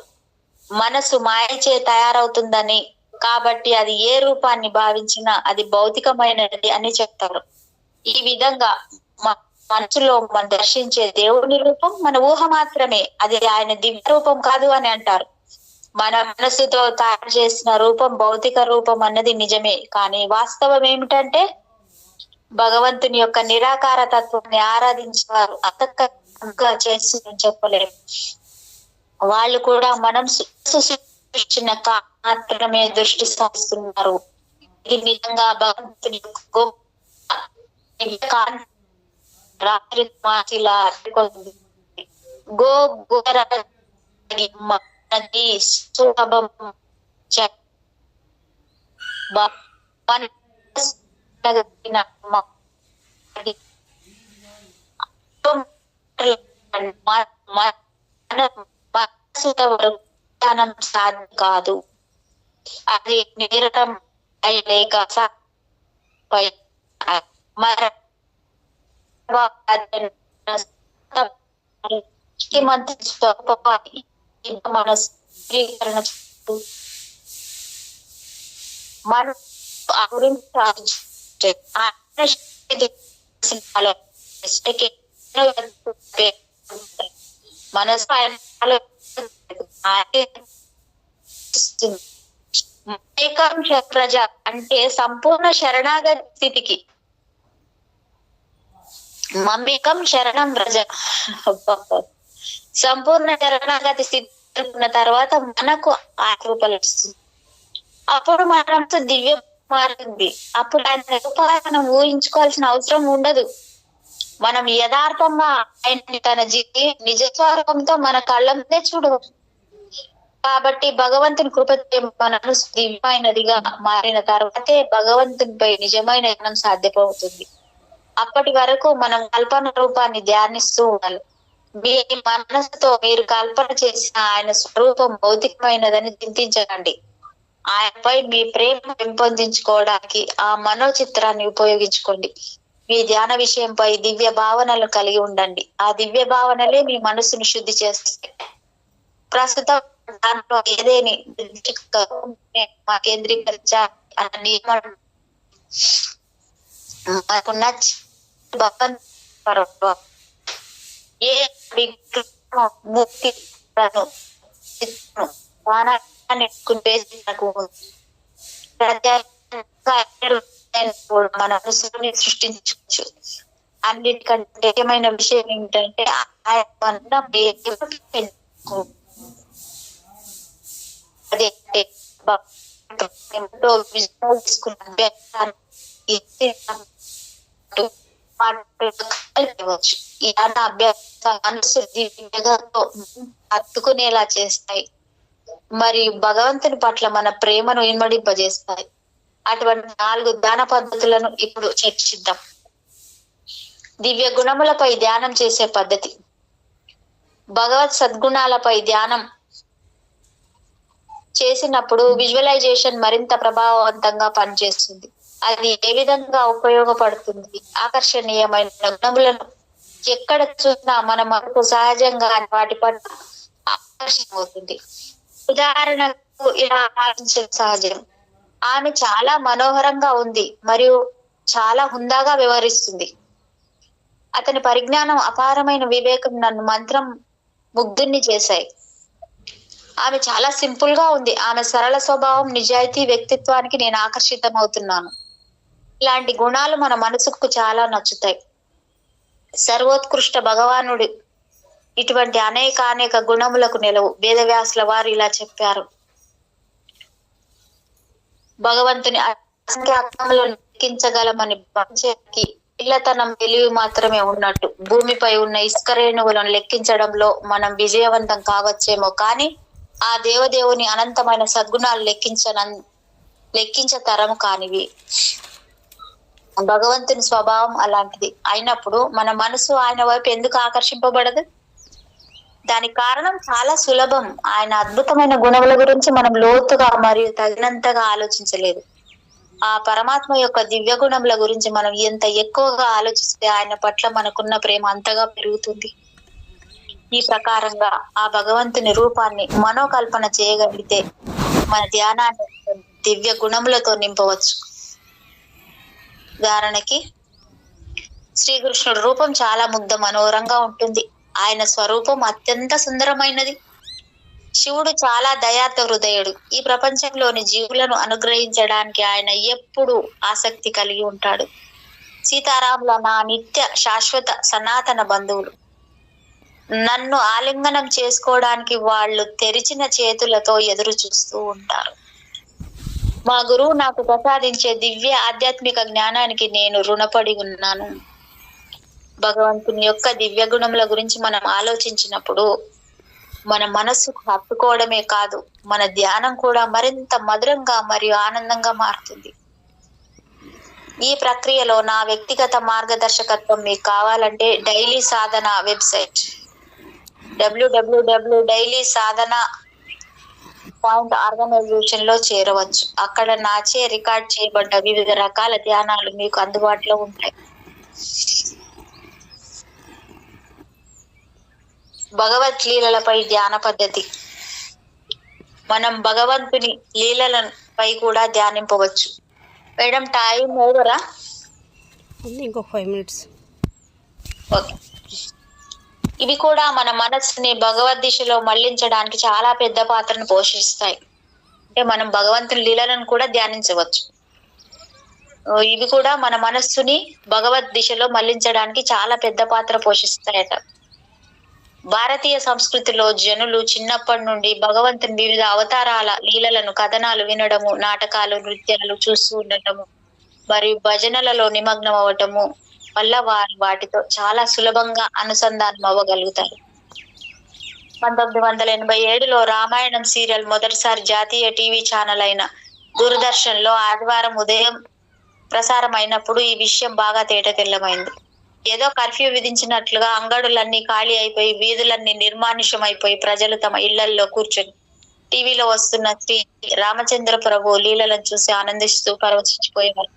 మనసు మాయచే తయారవుతుందని, కాబట్టి అది ఏ రూపాన్ని భావించినా అది భౌతికమైనది అని చెప్తారు. ఈ విధంగా మనసులో మనం దర్శించే దేవుని రూపం మన ఊహ మాత్రమే, అది ఆయన దివ్య రూపం కాదు అని అంటారు. మన మనసుతో తయారు చేసిన రూపం భౌతిక రూపం అన్నది నిజమే, కానీ వాస్తవం ఏమిటంటే భగవంతుని యొక్క నిరాకార తత్వాన్ని ఆరాధించేవారు అంతగా చేసి చెప్పలేరు. వాళ్ళు కూడా మనం సృష్టించిన మాత్రమే దృష్టి సారిస్తున్నారు. ఇది నిజంగా భగవంతుని రాత్రి మాచిలా సాధ్యం కాదు. అది నిరతం లేక మనసు ప్రజ అంటే సంపూర్ణ శరణాగతి స్థితికి, మమ్మికం శరణం ప్రజ, సంపూర్ణ శరణాగతి స్థితి ఉన్న తర్వాత మనకు ఆకృపలు వస్తుంది. అప్పుడు మనతో దివ్య మారుతుంది. అప్పుడు ఆయన రూపాన్ని మనం ఊహించుకోవాల్సిన అవసరం ఉండదు. మనం యథార్థంగా ఆయన తన నిజ స్వరూపంతో మన కళ్ళ ముందే చూడవచ్చు. కాబట్టి భగవంతుని కృపతో మన మనసు దివ్యమైనదిగా మారిన తర్వాతే భగవంతునిపై నిజమైన జ్ఞానం సాధ్యమవుతుంది. అప్పటి వరకు మనం కల్పన రూపాన్ని ధ్యానిస్తూ ఉండాలి. మీ మనసుతో మీరు కల్పన చేసిన ఆయన స్వరూపం భౌతికమైనదని చింతించకండి. ఆయనపై మీ ప్రేమ పెంపొందించుకోవడానికి ఆ మనోచిత్రాన్ని ఉపయోగించుకోండి. మీ ధ్యాన విషయంపై దివ్య భావనలు కలిగి ఉండండి. ఆ దివ్య భావనలే మీ మనసును శుద్ధి చేస్తాయి. ప్రస్తుతం దాంట్లో ఏదేని కేంద్రీకరించాలి అన్న నియమం మనకు నచ్చి ఏ ముక్తి మన మనసుని సృష్టించవచ్చు. అన్నిటికంటే ముఖ్యమైన విషయం ఏంటంటే మనసు హత్తుకునేలా చేస్తాయి మరియు భగవంతుని పట్ల మన ప్రేమను ఇన్మడింపజేస్తాయి. అటువంటి 4 ధ్యాన పద్ధతులను ఇప్పుడు చర్చిద్దాం. దివ్య గుణములపై ధ్యానం చేసే పద్ధతి. భగవత్ సద్గుణాలపై ధ్యానం చేసినప్పుడు విజువలైజేషన్ మరింత ప్రభావవంతంగా పనిచేస్తుంది. అది ఏ విధంగా ఉపయోగపడుతుంది? ఆకర్షణీయమైన గుణములను ఎక్కడ చూసినా మన మనకు సహజంగా వాటి పట్ల ఆకర్షణ అవుతుంది. ఉదాహరణకు ఇలా ఆలోచించడం సహజం. ఆమె చాలా మనోహరంగా ఉంది మరియు చాలా హుందాగా వ్యవహరిస్తుంది. అతని పరిజ్ఞానం, అపారమైన వివేకం నన్ను మంత్రం ముగ్ధుని చేశాయి. ఆమె చాలా సింపుల్ గా ఉంది. ఆమె సరళ స్వభావం, నిజాయితీ వ్యక్తిత్వానికి నేను ఆకర్షితమవుతున్నాను. ఇలాంటి గుణాలు మన మనసుకు చాలా నచ్చుతాయి. సర్వోత్కృష్ట భగవానుడు ఇటువంటి అనేక గుణములకు నిలవు. వేదవ్యాసుల వారు ఇలా చెప్పారు: భగవంతుని అసంఖ్యాకములను లెక్కించగలమని భావించేకి పిల్లతనం తెలివి మాత్రమే ఉన్నట్టు. భూమిపై ఉన్న ఇసుక రేణువులను లెక్కించడంలో మనం విజయవంతం కావచ్చేమో, కానీ ఆ దేవదేవుని అనంతమైన సద్గుణాలు లెక్కించతరము కానివి. భగవంతుని స్వభావం అలాంటిది అయినప్పుడు మన మనసు ఆయన వైపు ఎందుకు ఆకర్షింపబడదు? దానికి కారణం చాలా సులభం. ఆయన అద్భుతమైన గుణముల గురించి మనం లోతుగా మరియు తగినంతగా ఆలోచించలేదు. ఆ పరమాత్మ యొక్క దివ్య గుణముల గురించి మనం ఎంత ఎక్కువగా ఆలోచిస్తే ఆయన పట్ల మనకున్న ప్రేమ అంతగా పెరుగుతుంది. ఈ ప్రకారంగా ఆ భగవంతుని రూపాన్ని మనోకల్పన చేయగలిగితే మన ధ్యానాన్ని దివ్య గుణములతో నింపవచ్చు. ఉదాహరణకి శ్రీకృష్ణుడు రూపం చాలా ముగ్ధ మనోహరంగా ఉంటుంది. ఆయన స్వరూపం అత్యంత సుందరమైనది. శివుడు చాలా దయార్థ హృదయుడు. ఈ ప్రపంచంలోని జీవులను అనుగ్రహించడానికి ఆయన ఎప్పుడూ ఆసక్తి కలిగి ఉంటాడు. సీతారాముల నా నిత్య శాశ్వత సనాతన బంధువులు. నన్ను ఆలింగనం చేసుకోవడానికి వాళ్ళు తెరిచిన చేతులతో ఎదురు చూస్తూ ఉంటారు. మా గురువు నాకు ప్రసాదించే దివ్య ఆధ్యాత్మిక జ్ఞానానికి నేను రుణపడి ఉన్నాను. భగవంతుని యొక్క దివ్య గుణముల గురించి మనం ఆలోచించినప్పుడు మన మనస్సుకు హత్తుకోవడమే కాదు, మన ధ్యానం కూడా మరింత మధురంగా మరియు ఆనందంగా మారుతుంది. ఈ ప్రక్రియలో నా వ్యక్తిగత మార్గదర్శకత్వం మీకు కావాలంటే డైలీ సాధన వెబ్సైట్ www.dailysadhana.organization లో చేరవచ్చు. అక్కడ నాచే రికార్డ్ చేయబడ్డ వివిధ రకాల ధ్యానాలు మీకు అందుబాటులో ఉంటాయి. భగవత్ లీలలపై ధ్యాన పద్ధతి. మనం భగవంతుని లీలలపై కూడా ధ్యానింపవచ్చు. Madam time ఓవరా? ఇంకొక 5 minutes. ఓకే. ఇవి కూడా మన మనస్సుని భగవద్ దిశలో మళ్లించడానికి చాలా పెద్ద పాత్రను పోషిస్తాయి. అంటే మనం భగవంతుని లీలలను కూడా ధ్యానించవచ్చు. ఇవి కూడా మన మనస్సుని భగవద్ దిశలో మళ్లించడానికి చాలా పెద్ద పాత్ర పోషిస్తాయట. భారతీయ సంస్కృతిలో జనులు చిన్నప్పటి నుండి భగవంతుని వివిధ అవతారాల లీలలను, కథనాలు వినడము, నాటకాలు, నృత్యాలు చూస్తూ ఉండటము మరియు భజనలలో నిమగ్నం అవ్వటము వల్ల వారు వాటితో చాలా సులభంగా అనుసంధానం అవ్వగలుగుతారు. 1987లో రామాయణం సీరియల్ మొదటిసారి జాతీయ టీవీ ఛానల్ అయిన దూరదర్శన్ లో ఆదివారం ఉదయం ప్రసారం అయినప్పుడు ఈ విషయం బాగా తేటతెల్లమైంది. ఏదో కర్ఫ్యూ విధించినట్లుగా అంగడులన్నీ ఖాళీ అయిపోయి, వీధులన్నీ నిర్మానుష్యమైపోయి, ప్రజలు తమ ఇళ్లల్లో కూర్చొని టీవీలో వస్తున్న శ్రీ రామచంద్ర ప్రభు లీలలను చూసి ఆనందిస్తూ పరవశించిపోయేవారు.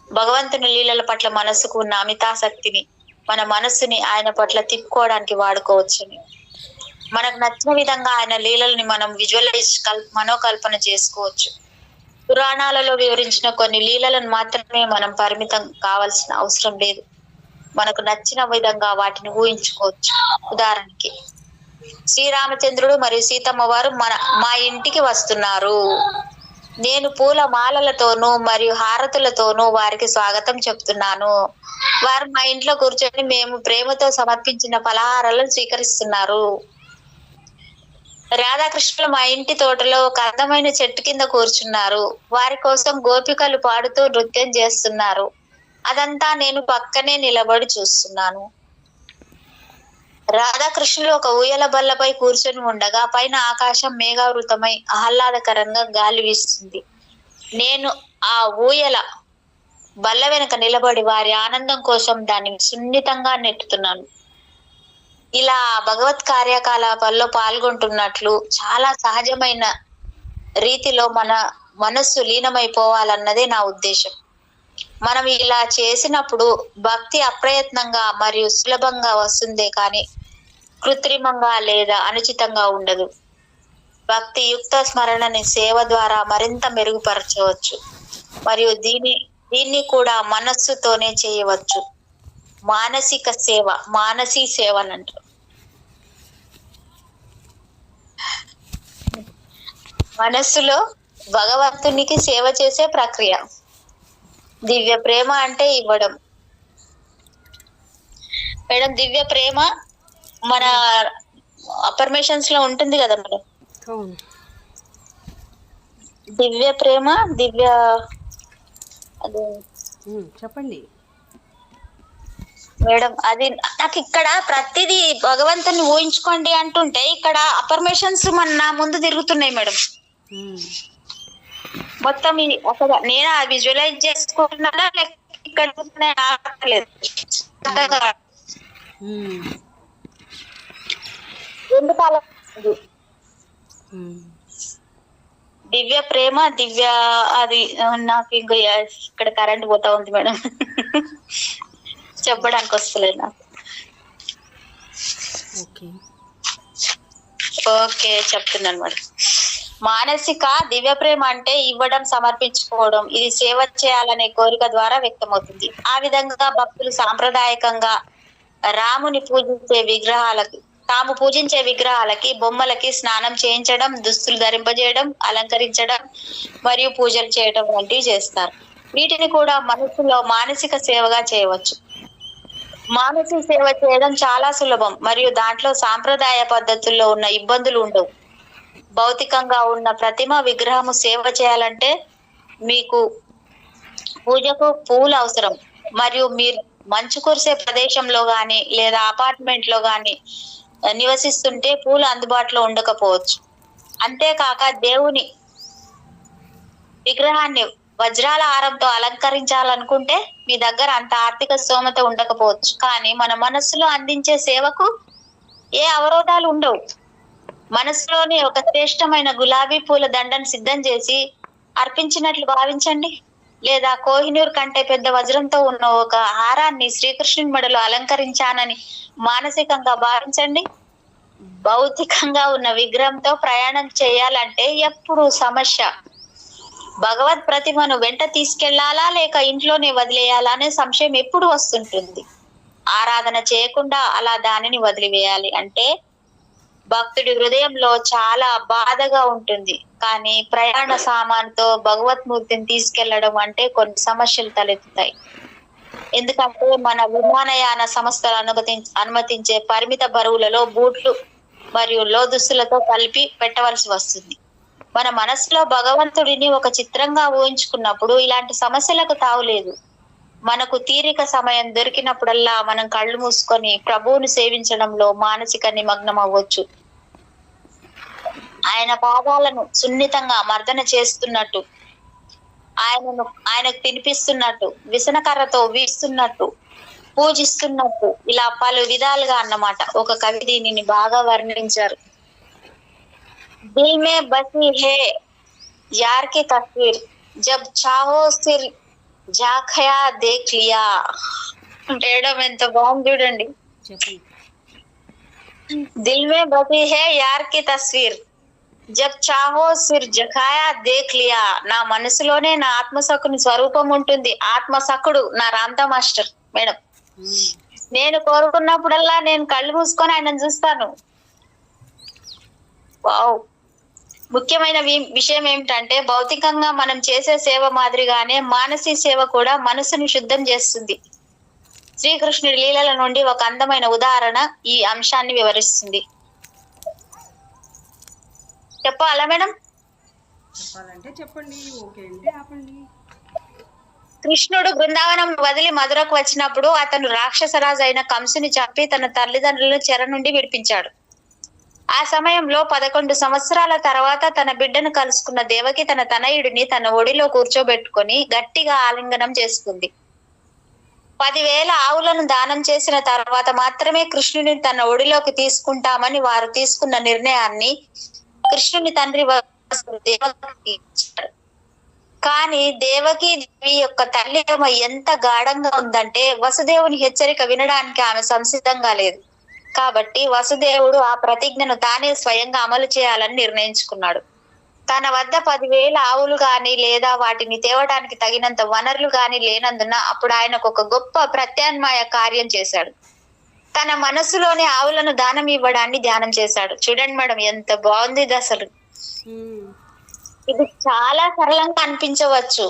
భగవంతుని లీలల పట్ల మనస్సుకు ఉన్న అమితాసక్తిని మన మనస్సుని ఆయన పట్ల తిప్పుకోవడానికి వాడుకోవచ్చని, మనకు నచ్చిన విధంగా ఆయన లీలల్ని మనం మనోకల్పన చేసుకోవచ్చు. పురాణాలలో వివరించిన కొన్ని లీలలను మాత్రమే మనం పరిమితం కావాల్సిన అవసరం లేదు. మనకు నచ్చిన విధంగా వాటిని ఊహించుకోవచ్చు. ఉదాహరణకి, శ్రీరామచంద్రుడు మరియు సీతమ్మ వారు మా ఇంటికి వస్తున్నారు. నేను పూల మాలలతోనూ మరియు హారతులతోనూ వారికి స్వాగతం చెప్తున్నాను. వారు మా ఇంట్లో కూర్చొని మేము ప్రేమతో సమర్పించిన పలహారాలను స్వీకరిస్తున్నారు. రాధాకృష్ణులు మా ఇంటి తోటలో ఒక అందమైన చెట్టు కింద కూర్చున్నారు. వారి కోసం గోపికలు పాడుతూ నృత్యం చేస్తున్నారు. అదంతా నేను పక్కనే నిలబడి చూస్తున్నాను. రాధాకృష్ణులు ఒక ఊయల బల్లపై కూర్చొని ఉండగా పైన ఆకాశం మేఘావృతమై ఆహ్లాదకరంగా గాలి వీస్తుంది. నేను ఆ ఊయల బల్ల వెనుక నిలబడి వారి ఆనందం కోసం దాన్ని సున్నితంగా నెట్టుతున్నాను. ఇలా భగవత్ కార్యకలాపాల్లో పాల్గొంటున్నట్లు చాలా సహజమైన రీతిలో మన మనస్సు లీనమైపోవాలన్నదే నా ఉద్దేశం. మనం ఇలా చేసినప్పుడు భక్తి అప్రయత్నంగా మరియు సులభంగా వస్తుందే కానీ కృత్రిమంగా లేదా అనుచితంగా ఉండదు. భక్తి యుక్త స్మరణని సేవ ద్వారా మరింత మెరుగుపరచవచ్చు మరియు దీన్ని కూడా మనస్సుతోనే చేయవచ్చు. మానసిక సేవ, మానసీ సేవ అని అంటారు. మనస్సులో భగవంతునికి సేవ చేసే ప్రక్రియ. దివ్య ప్రేమ అంటే ఇవ్వడం. మేడం, దివ్య ప్రేమ మన అఫర్మేషన్స్ లో ఉంటుంది కదా మేడం. దివ్య ప్రేమ, అదే చెప్పండి మేడం. అది నాకు ఇక్కడ ప్రతిదీ భగవంతుని ఊహించుకోండి అంటుంటే ఇక్కడ అఫర్మేషన్స్ నా ముందు తిరుగుతున్నాయి మేడం. మొత్తం అసలు నేను విజువలైజ్ చేసుకుంటున్నానా ఇక్కడ ఎందుకు అలా? దివ్య ప్రేమ, అది నాకు ఇంకా ఇక్కడ కరెంట్ పోతా ఉంది మేడం. చెప్పడానికి వస్తలేదు నాకు. ఓకే చెప్తున్నాను మేడం. మానసిక దివ్య ప్రేమ అంటే ఇవ్వడం, సమర్పించుకోవడం. ఇది సేవ చేయాలనే కోరిక ద్వారా వ్యక్తమవుతుంది. ఆ విధంగా భక్తులు సాంప్రదాయకంగా రాముని తాము పూజించే విగ్రహాలకి, బొమ్మలకి స్నానం చేయించడం, దుస్తులు ధరింపజేయడం, అలంకరించడం మరియు పూజలు చేయడం వంటివి చేస్తారు. వీటిని కూడా మనసులో మానసిక సేవగా చేయవచ్చు. మానసిక సేవ చేయడం చాలా సులభం మరియు దాంట్లో సాంప్రదాయ పద్ధతుల్లో ఉన్న ఇబ్బందులు ఉండవు. భౌతికంగా ఉన్న ప్రతిమ, విగ్రహము సేవ చేయాలంటే మీకు పూజకు పూలు అవసరం మరియు మీరు మంచు కురిసే ప్రదేశంలో గాని లేదా అపార్ట్మెంట్ లో గాని నివసిస్తుంటే పూలు అందుబాటులో ఉండకపోవచ్చు. అంతేకాక దేవుని విగ్రహాన్ని వజ్రాల హారంతో అలంకరించాలనుకుంటే మీ దగ్గర అంత ఆర్థిక స్తోమత ఉండకపోవచ్చు. కానీ మన మనస్సులో అందించే సేవకు ఏ అవరోధాలు ఉండవు. మనసులోని ఒక శ్రేష్టమైన గులాబీ పూల దండను సిద్ధం చేసి అర్పించినట్లు భావించండి. లేదా కోహినూర్ కంటే పెద్ద వజ్రంతో ఉన్న ఒక హారాన్ని శ్రీకృష్ణుని మెడలో అలంకరించానని మానసికంగా భావించండి. భౌతికంగా ఉన్న విగ్రహంతో ప్రయాణం చేయాలంటే ఎప్పుడు సమస్య. భగవత్ ప్రతిమను వెంట తీసుకెళ్లాలా లేక ఇంట్లోనే వదిలేయాలా అనే సంశయం ఎప్పుడు వస్తుంటుంది. ఆరాధన చేయకుండా అలా దానిని వదిలివేయాలి అంటే భక్తుడి హృదయంలో చాలా బాధగా ఉంటుంది. కానీ ప్రయాణ సామాన్తో భగవత్మూర్తిని తీసుకెళ్లడం అంటే కొన్ని సమస్యలు తలెత్తుతాయి. ఎందుకంటే మన విమానయాన సంస్థలు అనుమతించే పరిమిత బరువులలో బూట్లు మరియు లోదుస్తులతో కలిపి పెట్టవలసి వస్తుంది. మన మనసులో భగవంతుడిని ఒక చిత్రంగా ఊహించుకున్నప్పుడు ఇలాంటి సమస్యలకు తావులేదు. మనకు తీరిక సమయం దొరికినప్పుడల్లా మనం కళ్ళు మూసుకొని ప్రభువుని సేవించడంలో మానసిక నిమగ్నం అవ్వచ్చు. ఆయన పాదాలను సున్నితంగా మర్దన చేస్తున్నట్టు, ఆయనకు తినిపిస్తున్నట్టు, విసనకర్రతో వీస్తున్నట్టు, పూజిస్తున్నట్టు, ఇలా పలు విధాలుగా అన్నమాట. ఒక కవి దీనిని బాగా వర్ణించారు. దిల్ మే బసి హే యార్ కి తస్వీర్, జబ్ చాహో సిర్ జాఖయా దేఖ్ లియా. మేడం ఎంత బాగుంది చూడండి. చెప్పండి. దిల్ మే బసి హే యార్ కి తస్వీర్, జబ్ చాహో సిర్ జఖాయా దేఖ్ లియా. నా మనసులోనే నా ఆత్మసఖుని స్వరూపం ఉంటుంది. ఆత్మసఖుడు నా రామ్తా మాస్టర్ మేడం. నేను కోరుకున్నప్పుడల్లా నేను కళ్ళు మూసుకొని ఆయనను చూస్తాను. వావ్. ముఖ్యమైన విషయం ఏమిటంటే భౌతికంగా మనం చేసే సేవ మాదిరిగానే మానసిక సేవ కూడా మనసుని శుద్ధం చేస్తుంది. శ్రీకృష్ణుడి లీలల నుండి ఒక అందమైన ఉదాహరణ ఈ అంశాన్ని వివరిస్తుంది. చెప్పాలా మేడం? చెప్పాలంటే చెప్పండి, ఓకే అంటే ఆపండి. కృష్ణుడు బృందావనం వదిలి మధురకు వచ్చినప్పుడు అతను రాక్షసరాజు అయిన కంసుని చంపి తన తల్లిదండ్రులను చెర నుండి విడిపించాడు. ఆ సమయంలో 11 సంవత్సరాల తర్వాత తన బిడ్డను కలుసుకున్న దేవకి తన తనయుడిని తన ఒడిలో కూర్చోబెట్టుకొని గట్టిగా ఆలింగనం చేసుకుంది. 10,000 ఆవులను దానం చేసిన తర్వాత మాత్రమే కృష్ణుని తన ఒడిలోకి తీసుకుంటామని వారు తీసుకున్న నిర్ణయాన్ని కృష్ణుని తండ్రి దేవకి ఇచ్చాడు. కానీ దేవకి దేవి యొక్క తల్లి ఎంత గాఢంగా ఉందంటే వసుదేవుని హెచ్చరిక వినడానికి ఆమె సంసిద్ధంగా లేదు. కాబట్టి వసుదేవుడు ఆ ప్రతిజ్ఞను తానే స్వయంగా అమలు చేయాలని నిర్ణయించుకున్నాడు. తన వద్ద 10,000 ఆవులు గాని లేదా వాటిని తేవడానికి తగినంత వనరులు గాని లేనందున అప్పుడు ఆయనకు ఒక గొప్ప ప్రత్యామ్నాయ కార్యం చేశాడు. తన మనస్సులోని ఆవులను దానం ఇవ్వడాన్ని ధ్యానం చేశాడు. చూడండి మేడం ఎంత బాగుంది ఇది అసలు. ఇది చాలా సరళంగా అనిపించవచ్చు,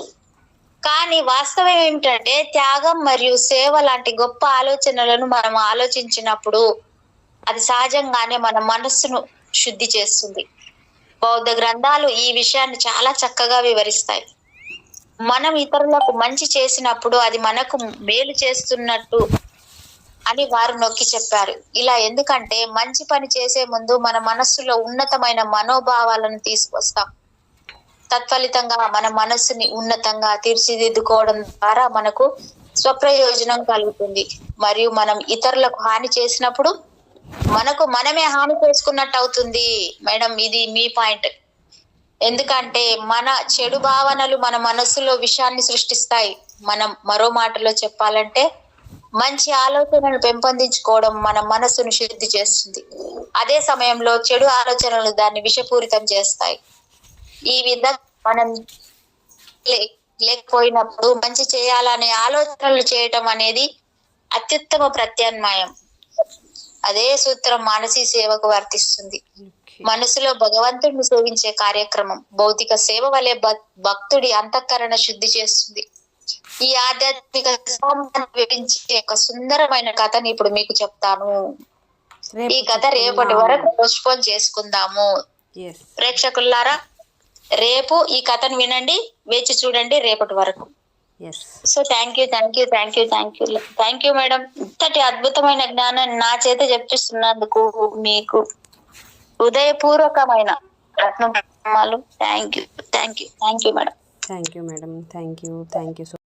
కానీ వాస్తవం ఏమిటంటే త్యాగం మరియు సేవ లాంటి గొప్ప ఆలోచనలను మనం ఆలోచించినప్పుడు అది సహజంగానే మన మనస్సును శుద్ధి చేస్తుంది. బౌద్ధ గ్రంథాలు ఈ విషయాన్ని చాలా చక్కగా వివరిస్తాయి. మనం ఇతరులకు మంచి చేసినప్పుడు అది మనకు మేలు చేస్తున్నట్టు అని వారు నొక్కి చెప్పారు. ఇలా ఎందుకంటే మంచి పని చేసే ముందు మన మనస్సులో ఉన్నతమైన మనోభావాలను తీసుకొస్తాం. తత్ఫలితంగా మన మనస్సుని ఉన్నతంగా తీర్చిదిద్దుకోవడం ద్వారా మనకు స్వప్రయోజనం కలుగుతుంది. మరియు మనం ఇతరులకు హాని చేసినప్పుడు మనకు మనమే హాని చేసుకున్నట్టు అవుతుంది. మేడం ఇది మీ పాయింట్. ఎందుకంటే మన చెడు భావనలు మన మనస్సులో విషయాన్ని సృష్టిస్తాయి. మనం మరో మాటలో చెప్పాలంటే మంచి ఆలోచనలు పెంపొందించుకోవడం మన మనస్సును శుద్ధి చేస్తుంది. అదే సమయంలో చెడు ఆలోచనలు దాన్ని విషపూరితం చేస్తాయి. ఈ విధంగా మనం లేకపోయినప్పుడు మంచి చేయాలనే ఆలోచనలు చేయటం అనేది అత్యుత్తమ ప్రత్యామ్నాయం. అదే సూత్రం మానసిక సేవకు వర్తిస్తుంది. మనసులో భగవంతుడిని సేవించే కార్యక్రమం భౌతిక సేవ వలె భక్తుడి అంతఃకరణ శుద్ధి చేస్తుంది. ఈ ఆధ్యాత్మిక వివరించే ఒక సుందరమైన కథని ఇప్పుడు మీకు చెప్తాను. ఈ కథ రేపటి వరకు పోస్ట్పోన్ చేసుకుందాము. ప్రేక్షకులారా, రేపు ఈ కథను వినండి, వేచి చూడండి రేపటి వరకు. So thank you madam. ఇంతటి అద్భుతమైన జ్ఞానాన్ని నా చేత చెప్పిస్తున్నందుకు మీకు హృదయపూర్వకమైన రత్నమాలు. Thank you madam. Thank you so